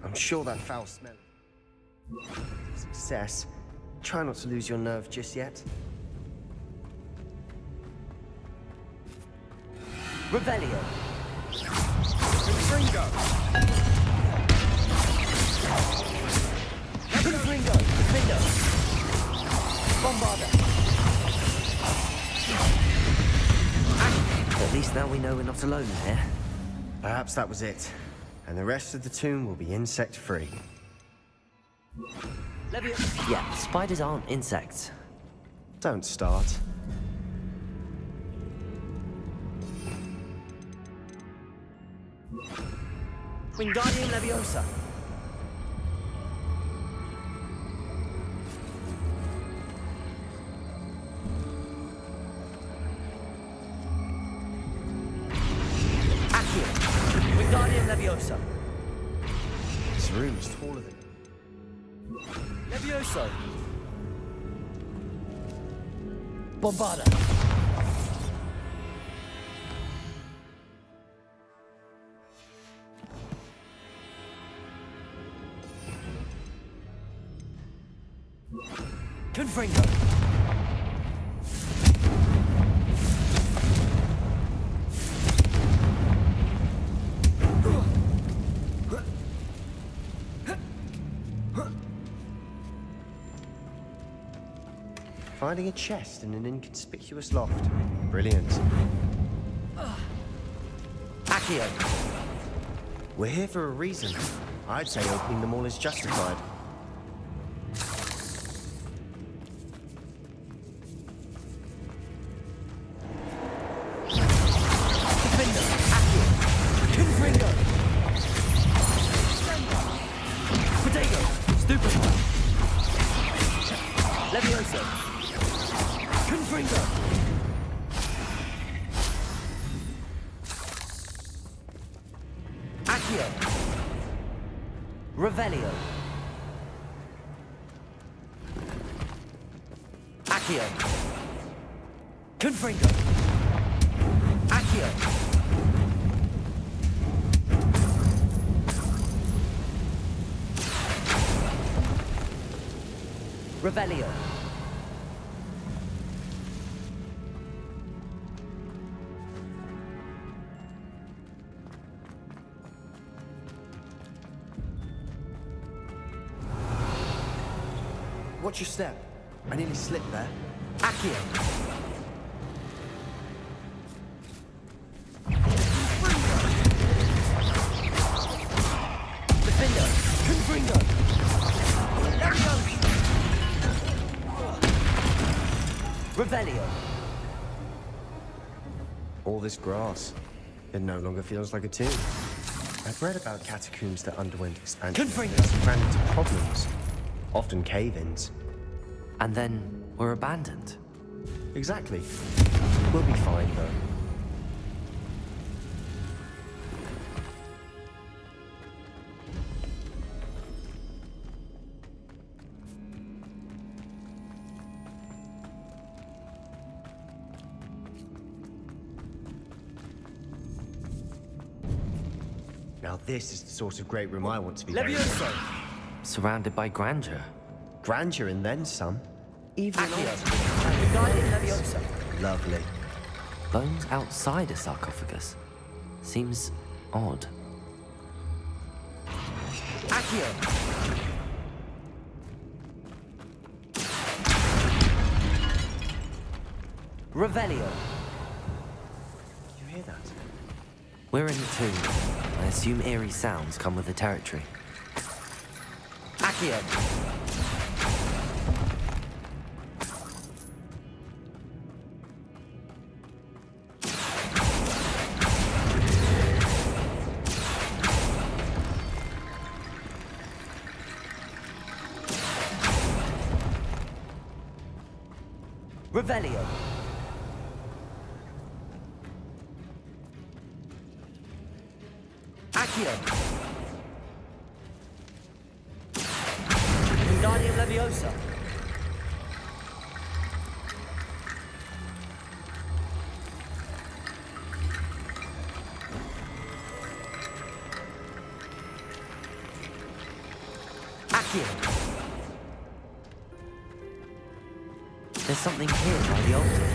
I'm sure that foul smell. Success. Try not to lose your nerve just yet. Revelio. Confringo. Confringo. Confringo. Bombarda. At least now we know we're not alone in here. Perhaps that was it. And the rest of the tomb will be insect-free. Yeah, spiders aren't insects. Don't start. Wingardium Leviosa. Accio. Wingardium Leviosa. This room is taller than... Levioso. Bombarda. Confringo. Finding a chest in an inconspicuous loft. Brilliant. Accio. We're here for a reason. I'd say opening them all is justified. Revelio. Accio. Confringo. Accio. Revelio. watch your step. I nearly slipped there. Accio. Defender. Confringo. Revelio. All this grass. It no longer feels like a tomb. I've read about catacombs that underwent expansion. Confringo. Ran into problems. Often cave-ins. And then were abandoned. Exactly. We'll be fine, though. Now this is the sort of great room I want to be buried in. Levioso. Surrounded by grandeur. Grandeur and then some. Even Guardian Leviosa. Lovely. Bones outside a sarcophagus. Seems odd. Accio. Revelio. You hear that? We're in the tomb. I assume eerie sounds come with the territory. Accio. Revelio. Accio. Wingardium Leviosa. Accio. There's something here by the altar.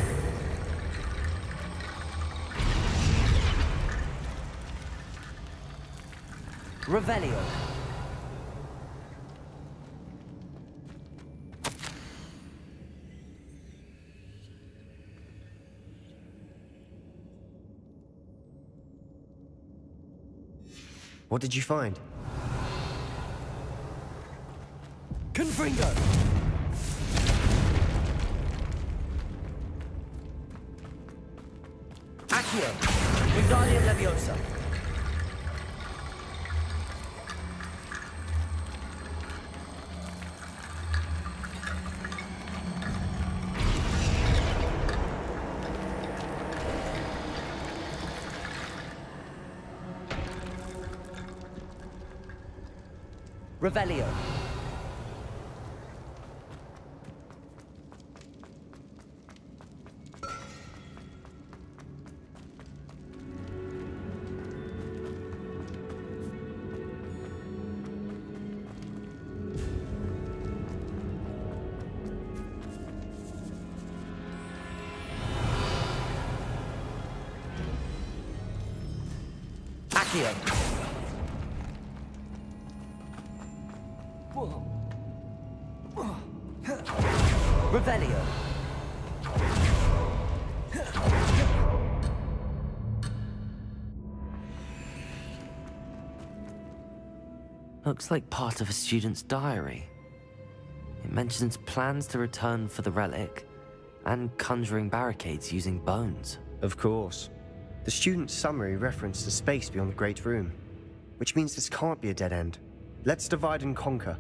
Revelio. What did you find? Confringo. Accio. Wingardium Leviosa. Revelio. Accio. Revelio. Looks like part of a student's diary. It mentions plans to return for the relic and conjuring barricades using bones. Of course. The student's summary referenced the space beyond the Great Room, which means this can't be a dead end. Let's divide and conquer.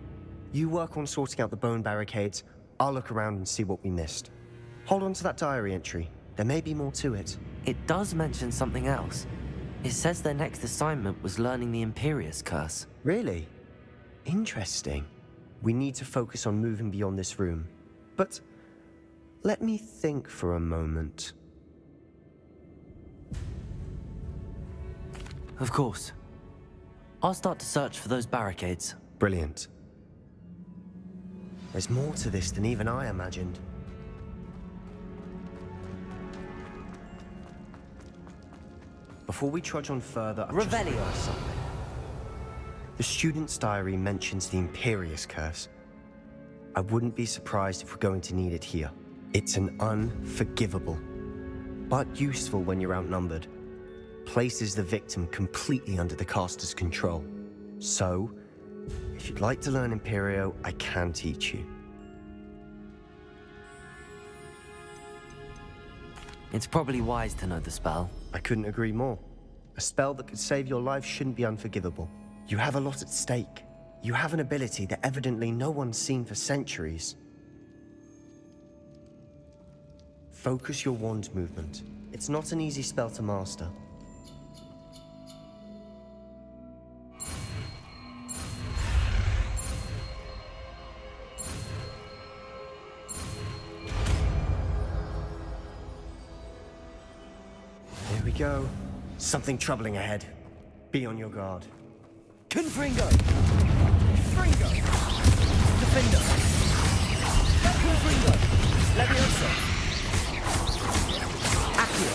You work on sorting out the bone barricades, I'll look around and see what we missed. Hold on to that diary entry. There may be more to it. It does mention something else. It says their next assignment was learning the Imperius Curse. Really? Interesting. We need to focus on moving beyond this room. But let me think for a moment. Of course. I'll start to search for those barricades. Brilliant. There's more to this than even I imagined. Before we trudge on further, I've just realized something. The student's diary mentions the Imperius Curse. I wouldn't be surprised if we're going to need it here. It's an unforgivable, but useful when you're outnumbered. Places the victim completely under the caster's control. So, if you'd like to learn Imperio, I can teach you. It's probably wise to know the spell. I couldn't agree more. A spell that could save your life shouldn't be unforgivable. You have a lot at stake. You have an ability that evidently no one's seen for centuries. Focus your wand movement. It's not an easy spell to master. Here we go. Something troubling ahead. Be on your guard. Confringo! Fringo! Defender! Confringo! Leviosa! Accio!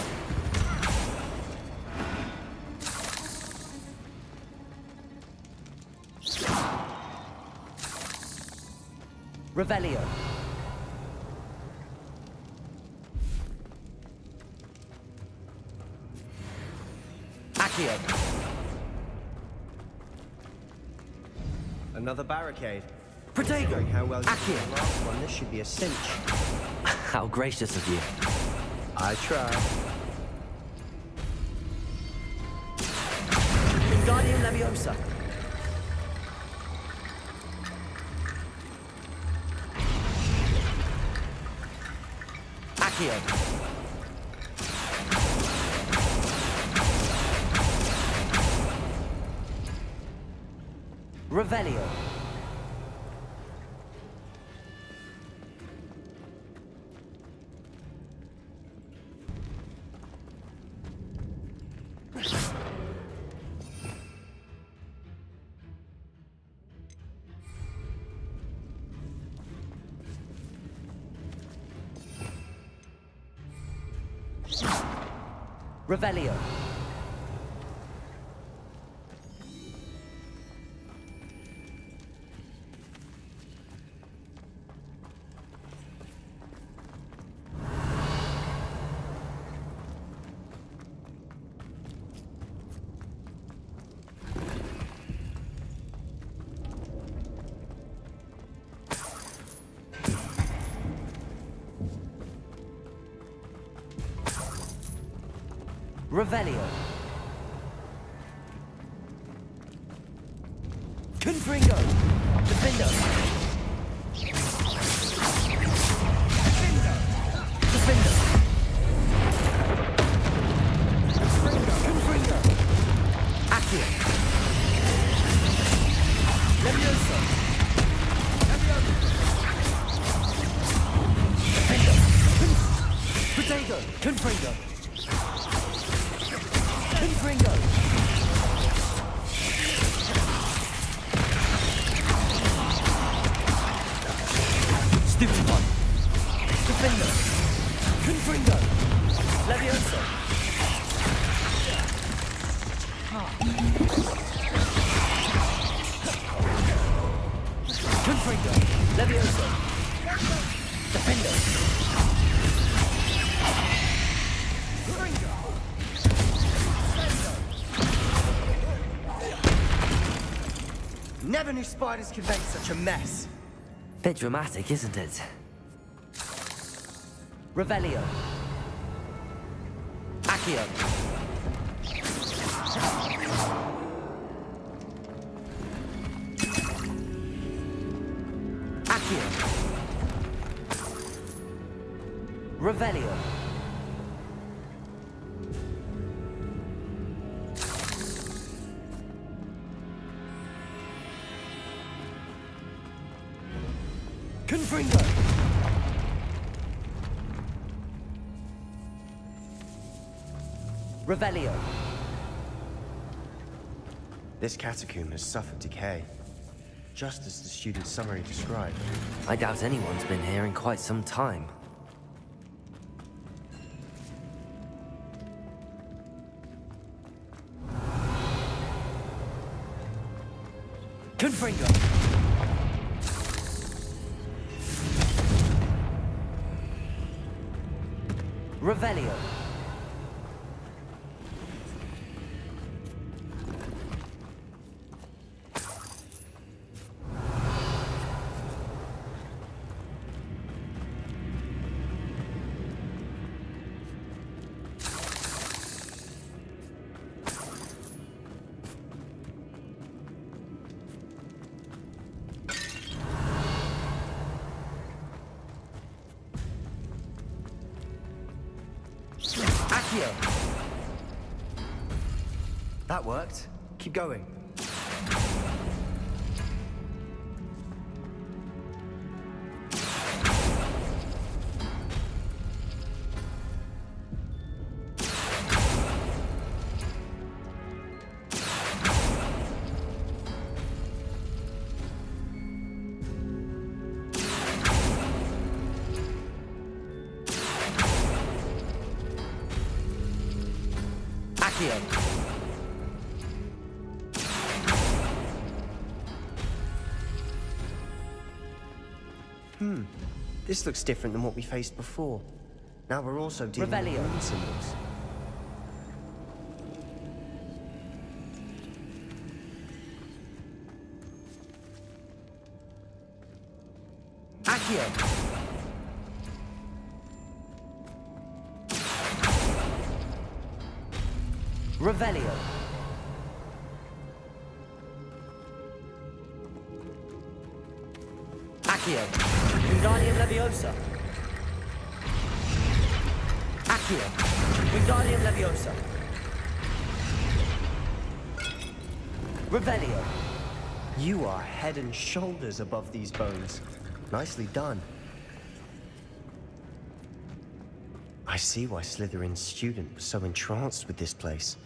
Revelio! Accio! Another barricade. Protego! Showing how well you Accio! did the last one, this should be a cinch. How gracious of you. I try. Wingardium Leviosa! Accio! Revelio! Revelio! Revelio! Confringo! Defendo! Defendo! Confringo! Accio! Levioso! Defendo! Protego! Confringo! Confringo! Stupid one! Defender! Confringo! Levioso! Confringo! Levioso! Defender! Never knew spiders could make such a mess. Bit dramatic, isn't it? Revelio! Accio! Accio! Revelio! Confringo! Revelio! This catacomb has suffered decay, just as the student's summary described. I doubt anyone's been here in quite some time. Confringo! Revelio. That worked. Keep going. This looks different than what we faced before. Now we're also dealing with rune symbols. Accio. Revelio. Accio. Wingardium Leviosa. Accio. Wingardium Leviosa. Revelio. You are head and shoulders above these bones. Nicely done. I see why Slytherin's student was so entranced with this place.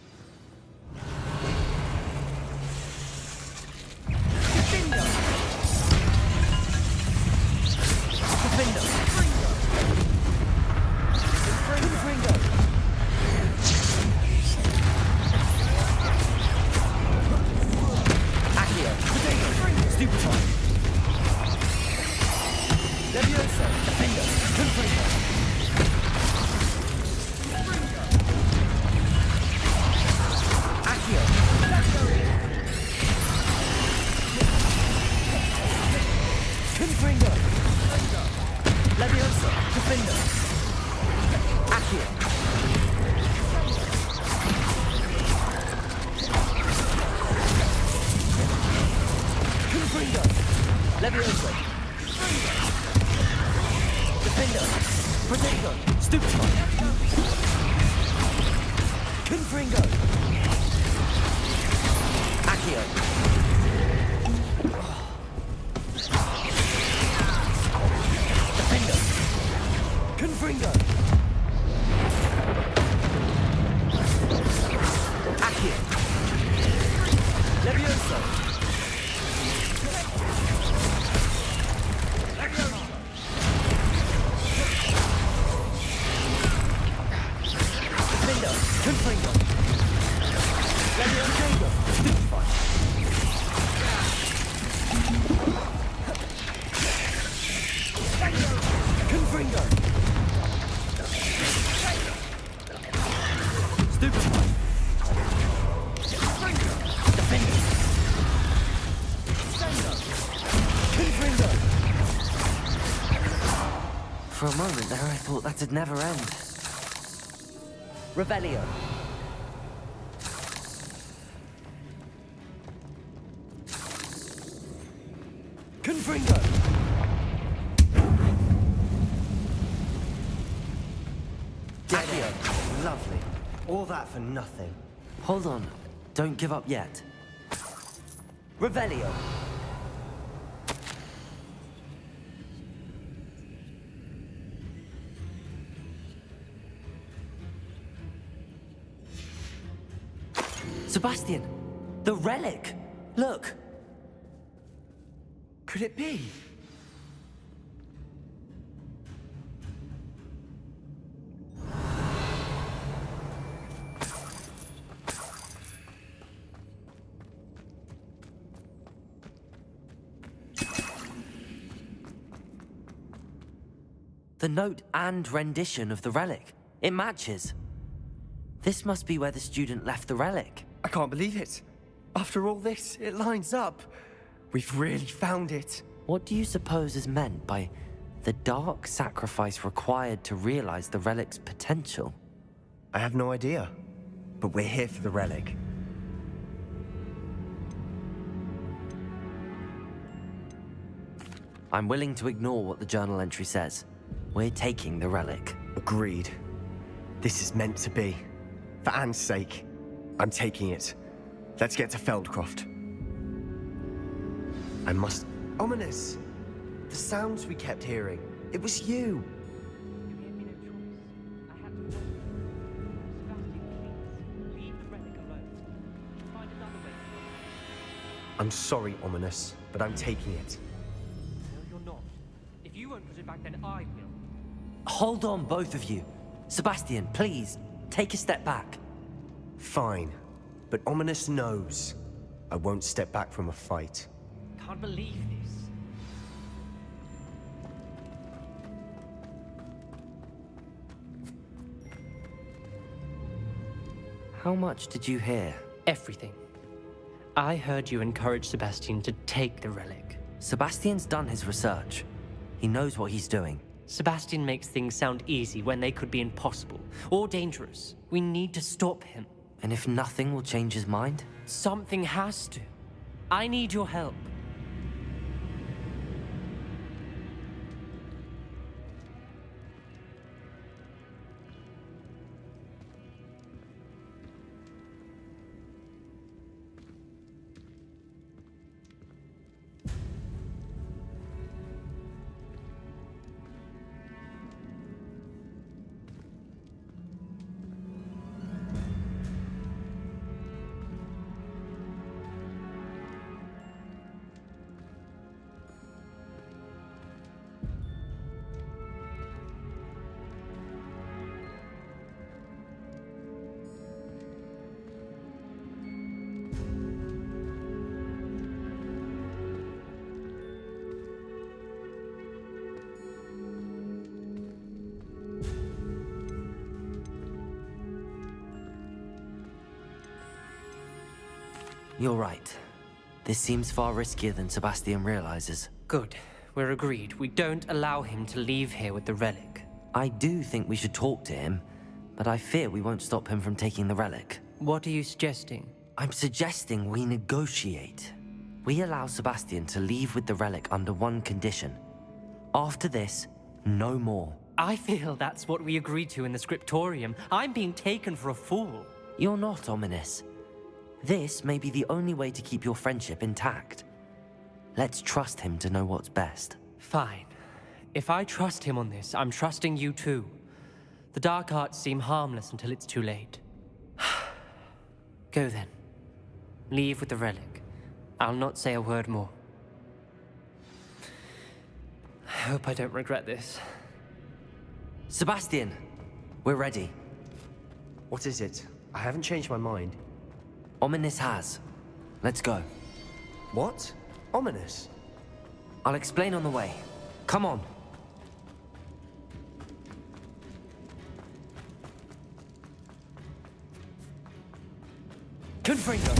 For a moment there, I thought that'd never end. Revelio. Confringo. Accio. Lovely. All that for nothing. Hold on. Don't give up yet. Revelio. Sebastian, the relic! Look! Could it be? The note and rendition of the relic. It matches. This must be where the student left the relic. I can't believe it. After all this, it lines up. We've really found it. What do you suppose is meant by the dark sacrifice required to realize the relic's potential? I have no idea, but we're here for the relic. I'm willing to ignore what the journal entry says. We're taking the relic. Agreed. This is meant to be. For Anne's sake, I'm taking it. Let's get to Feldcroft. I must... Ominous! The sounds we kept hearing. It was you! I'm sorry, Ominous, but I'm taking it. No, you're not. If you won't put it back, then I will. Hold on, both of you. Sebastian, please, take a step back. Fine, but Ominous knows I won't step back from a fight. Can't believe this. How much did you hear? Everything. I heard you encourage Sebastian to take the relic. Sebastian's done his research. He knows what he's doing. Sebastian makes things sound easy when they could be impossible or dangerous. We need to stop him. And if nothing will change his mind? Something has to. I need your help. You're right. This seems far riskier than Sebastian realizes. Good. We're agreed. We don't allow him to leave here with the relic. I do think we should talk to him, but I fear we won't stop him from taking the relic. What are you suggesting? I'm suggesting we negotiate. We allow Sebastian to leave with the relic under one condition. After this, no more. I feel that's what we agreed to in the scriptorium. I'm being taken for a fool. You're not, Ominous. This may be the only way to keep your friendship intact. Let's trust him to know what's best. Fine. If I trust him on this, I'm trusting you too. The dark arts seem harmless until it's too late. Go then. Leave with the relic. I'll not say a word more. I hope I don't regret this. Sebastian, we're ready. What is it? I haven't changed my mind. Ominous has. Let's go. What? Ominous? I'll explain on the way. Come on. Confringo!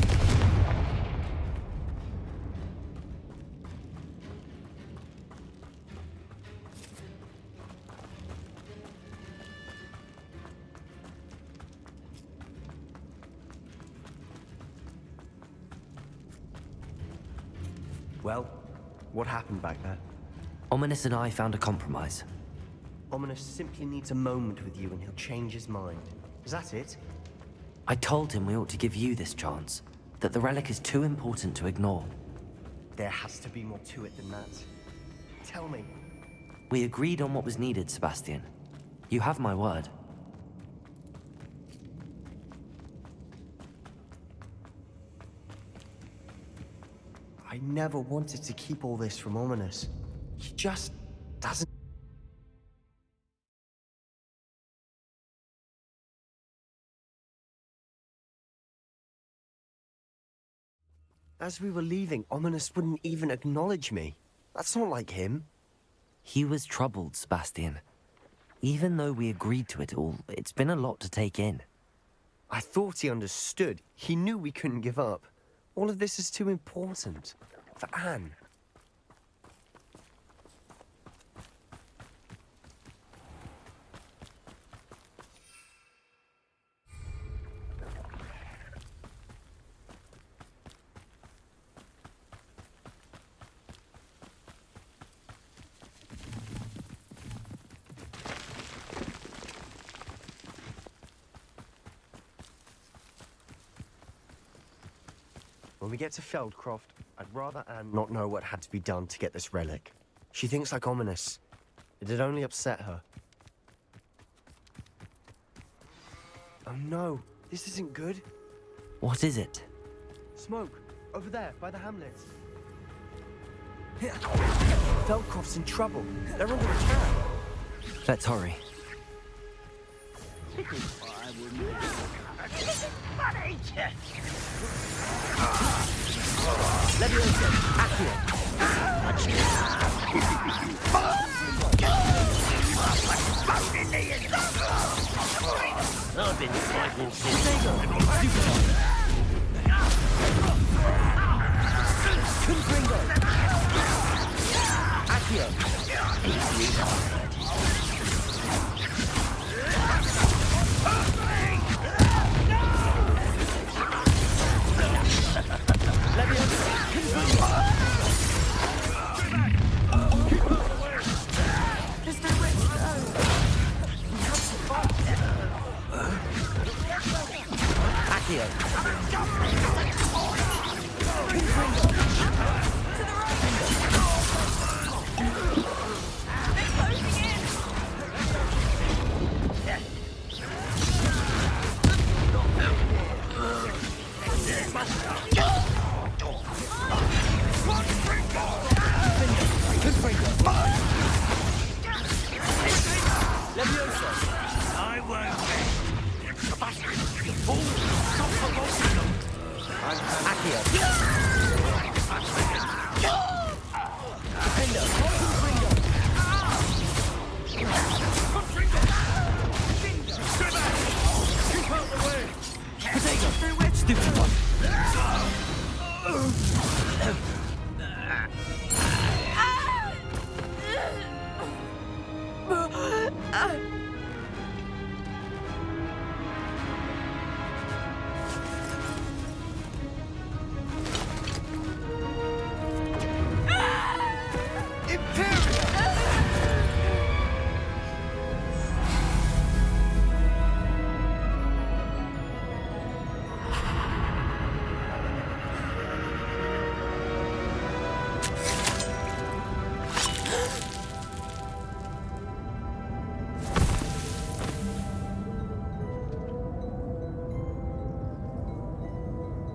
Well, what happened back there? Ominous and I found a compromise. Ominous simply needs a moment with you and he'll change his mind. Is that it? I told him we ought to give you this chance, that the relic is too important to ignore. There has to be more to it than that. Tell me. We agreed on what was needed, Sebastian. You have my word. I never wanted to keep all this from Ominous. He just doesn't... As we were leaving, Ominous wouldn't even acknowledge me. That's not like him. He was troubled, Sebastian. Even though we agreed to it all, it's been a lot to take in. I thought he understood. He knew we couldn't give up. All of this is too important. For Anne. When we get to Feldcroft, I'd rather Anne not know what had to be done to get this relic. She thinks like ominous. It'd only upset her. Oh no, this isn't good. What is it? Smoke, over there, by the hamlet. Feldcroft's in trouble. They're under attack. Let's hurry. I've been fighting since.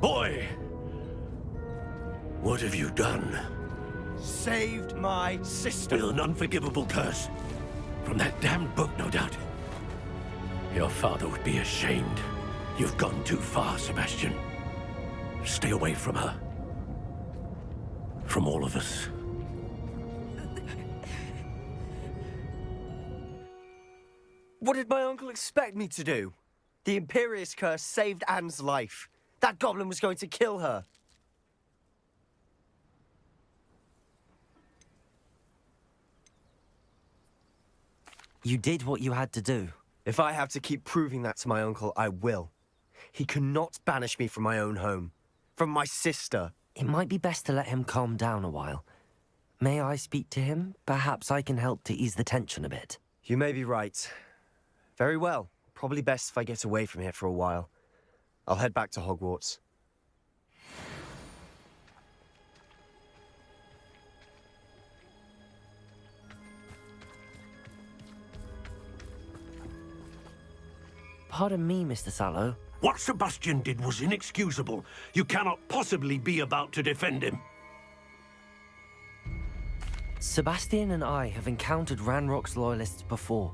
Boy! What have you done? Saved my sister. With an unforgivable curse. From that damned book, no doubt. Your father would be ashamed. You've gone too far, Sebastian. Stay away from her. From all of us. What did my uncle expect me to do? The Imperious curse saved Anne's life. That goblin was going to kill her. You did what you had to do. If I have to keep proving that to my uncle, I will. He cannot banish me from my own home. From my sister. It might be best to let him calm down a while. May I speak to him? Perhaps I can help to ease the tension a bit. You may be right. Very well. Probably best if I get away from here for a while. I'll head back to Hogwarts. Pardon me, Mr. Sallow. What Sebastian did was inexcusable. You cannot possibly be about to defend him. Sebastian and I have encountered Ranrock's loyalists before.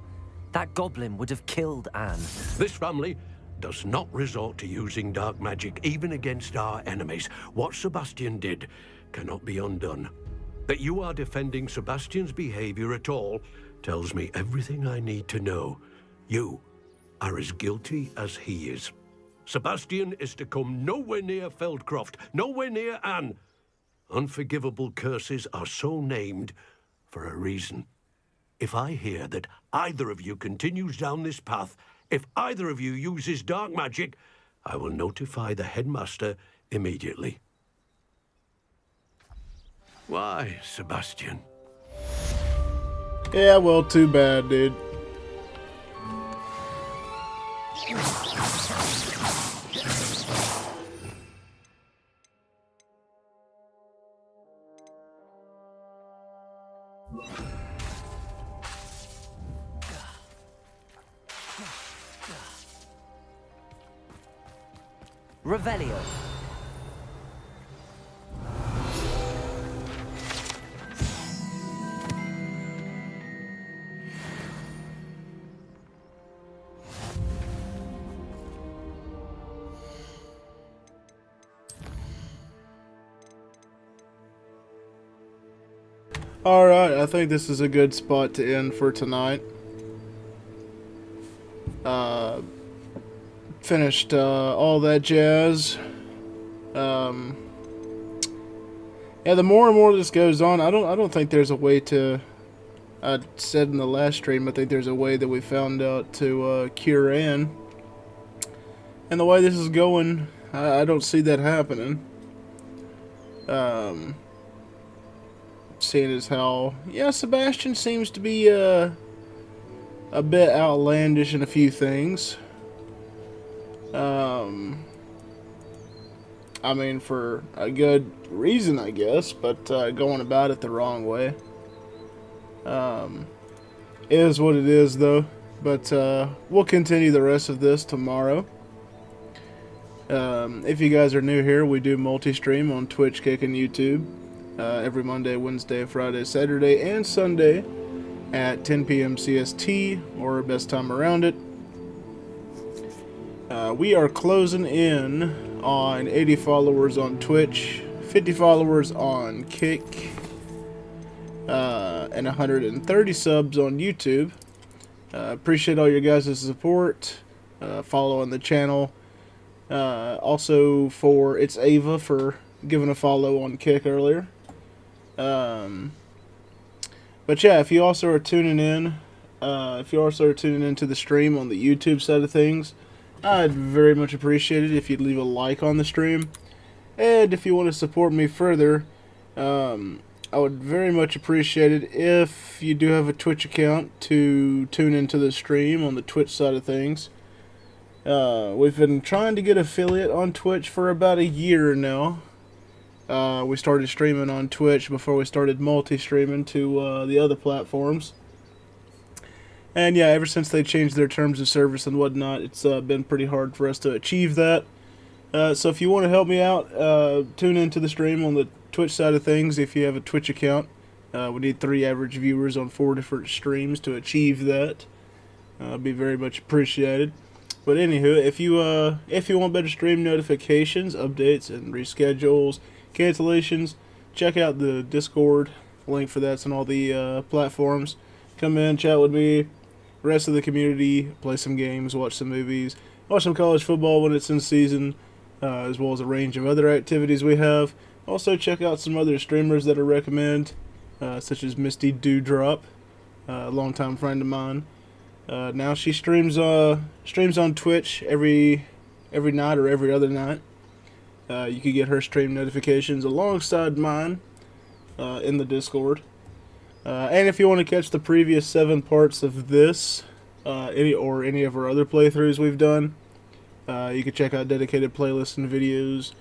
That goblin would have killed Anne. This family does not resort to using dark magic even against our enemies. What Sebastian did cannot be undone. That you are defending Sebastian's behavior at all tells me everything I need to know. You are as guilty as he is. Sebastian is to come nowhere near Feldcroft, nowhere near Anne. Unforgivable curses are so named for a reason. If I hear that either of you continues down this path, if either of you uses dark magic, I will notify the headmaster immediately. Why, Sebastian? Yeah, well, too bad, dude. Revelio. Alright, I think this is a good spot to end for tonight. Finished all that jazz. Yeah, the more and more this goes on, I don't think there's a way to. I said in the last stream, I think there's a way that we found out to cure Anne. And the way this is going, I don't see that happening. Seeing as how, yeah, Sebastian seems to be a bit outlandish in a few things. I mean, for a good reason, I guess, but going about it the wrong way. Is what it is, though. But we'll continue the rest of this tomorrow. If you guys are new here, we do multi-stream on Twitch, Kick, and YouTube. Every Monday, Wednesday, Friday, Saturday, and Sunday at 10 p.m. CST, or best time around it. We are closing in on 80 followers on Twitch, 50 followers on Kick, and 130 subs on YouTube. Appreciate all your guys' support, following the channel. Also for It's Ava for giving a follow on Kick earlier. But yeah, if you also are tuning in, to the stream on the YouTube side of things, I'd very much appreciate it if you'd leave a like on the stream. And if you want to support me further, I would very much appreciate it if you do have a Twitch account to tune into the stream on the Twitch side of things. We've been trying to get affiliate on Twitch for about a year now. We started streaming on Twitch before we started multi-streaming to the other platforms. And yeah, ever since they changed their terms of service and whatnot, it's been pretty hard for us to achieve that. So if you want to help me out, tune into the stream on the Twitch side of things if you have a Twitch account. We need 3 average viewers on 4 different streams to achieve that. Be very much appreciated. But anywho, if you want better stream notifications, updates, and reschedules, cancellations, check out the Discord. Link for that's on all the platforms. Come in, chat with me, rest of the community, play some games, watch some movies, watch some college football when it's in season, as well as a range of other activities we have. Also check out some other streamers that I recommend, such as Misty Dewdrop, a longtime friend of mine. Now she streams on Twitch every night or every other night. You can get her stream notifications alongside mine in the Discord. And if you want to catch the previous 7 parts of this, any of our other playthroughs we've done, you can check out dedicated playlists and videos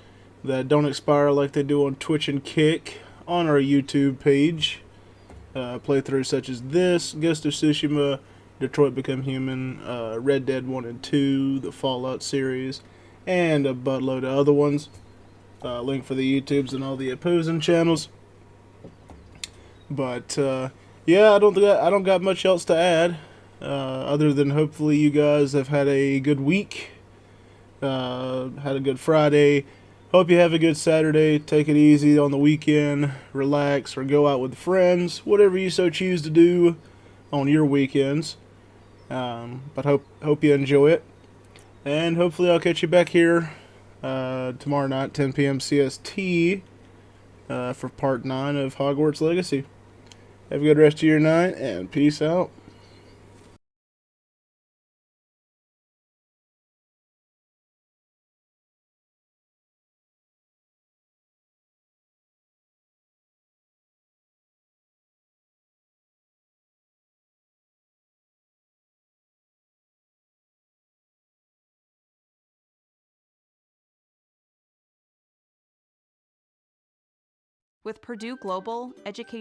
that don't expire like they do on Twitch and Kick on our YouTube page. Playthroughs such as this, Ghost of Tsushima, Detroit Become Human, Red Dead 1 and 2, the Fallout series, and a buttload of other ones. Link for the YouTubes and all the opposing channels. But yeah, I don't got much else to add, other than hopefully you guys have had a good week, had a good Friday. Hope you have a good Saturday. Take it easy on the weekend, relax, or go out with friends, whatever you so choose to do. on your weekends. But hope you enjoy it. And hopefully I'll catch you back here tomorrow night, 10 p.m. CST, for part 9 of Hogwarts Legacy. Have a good rest of your night, and peace out. With Purdue Global, education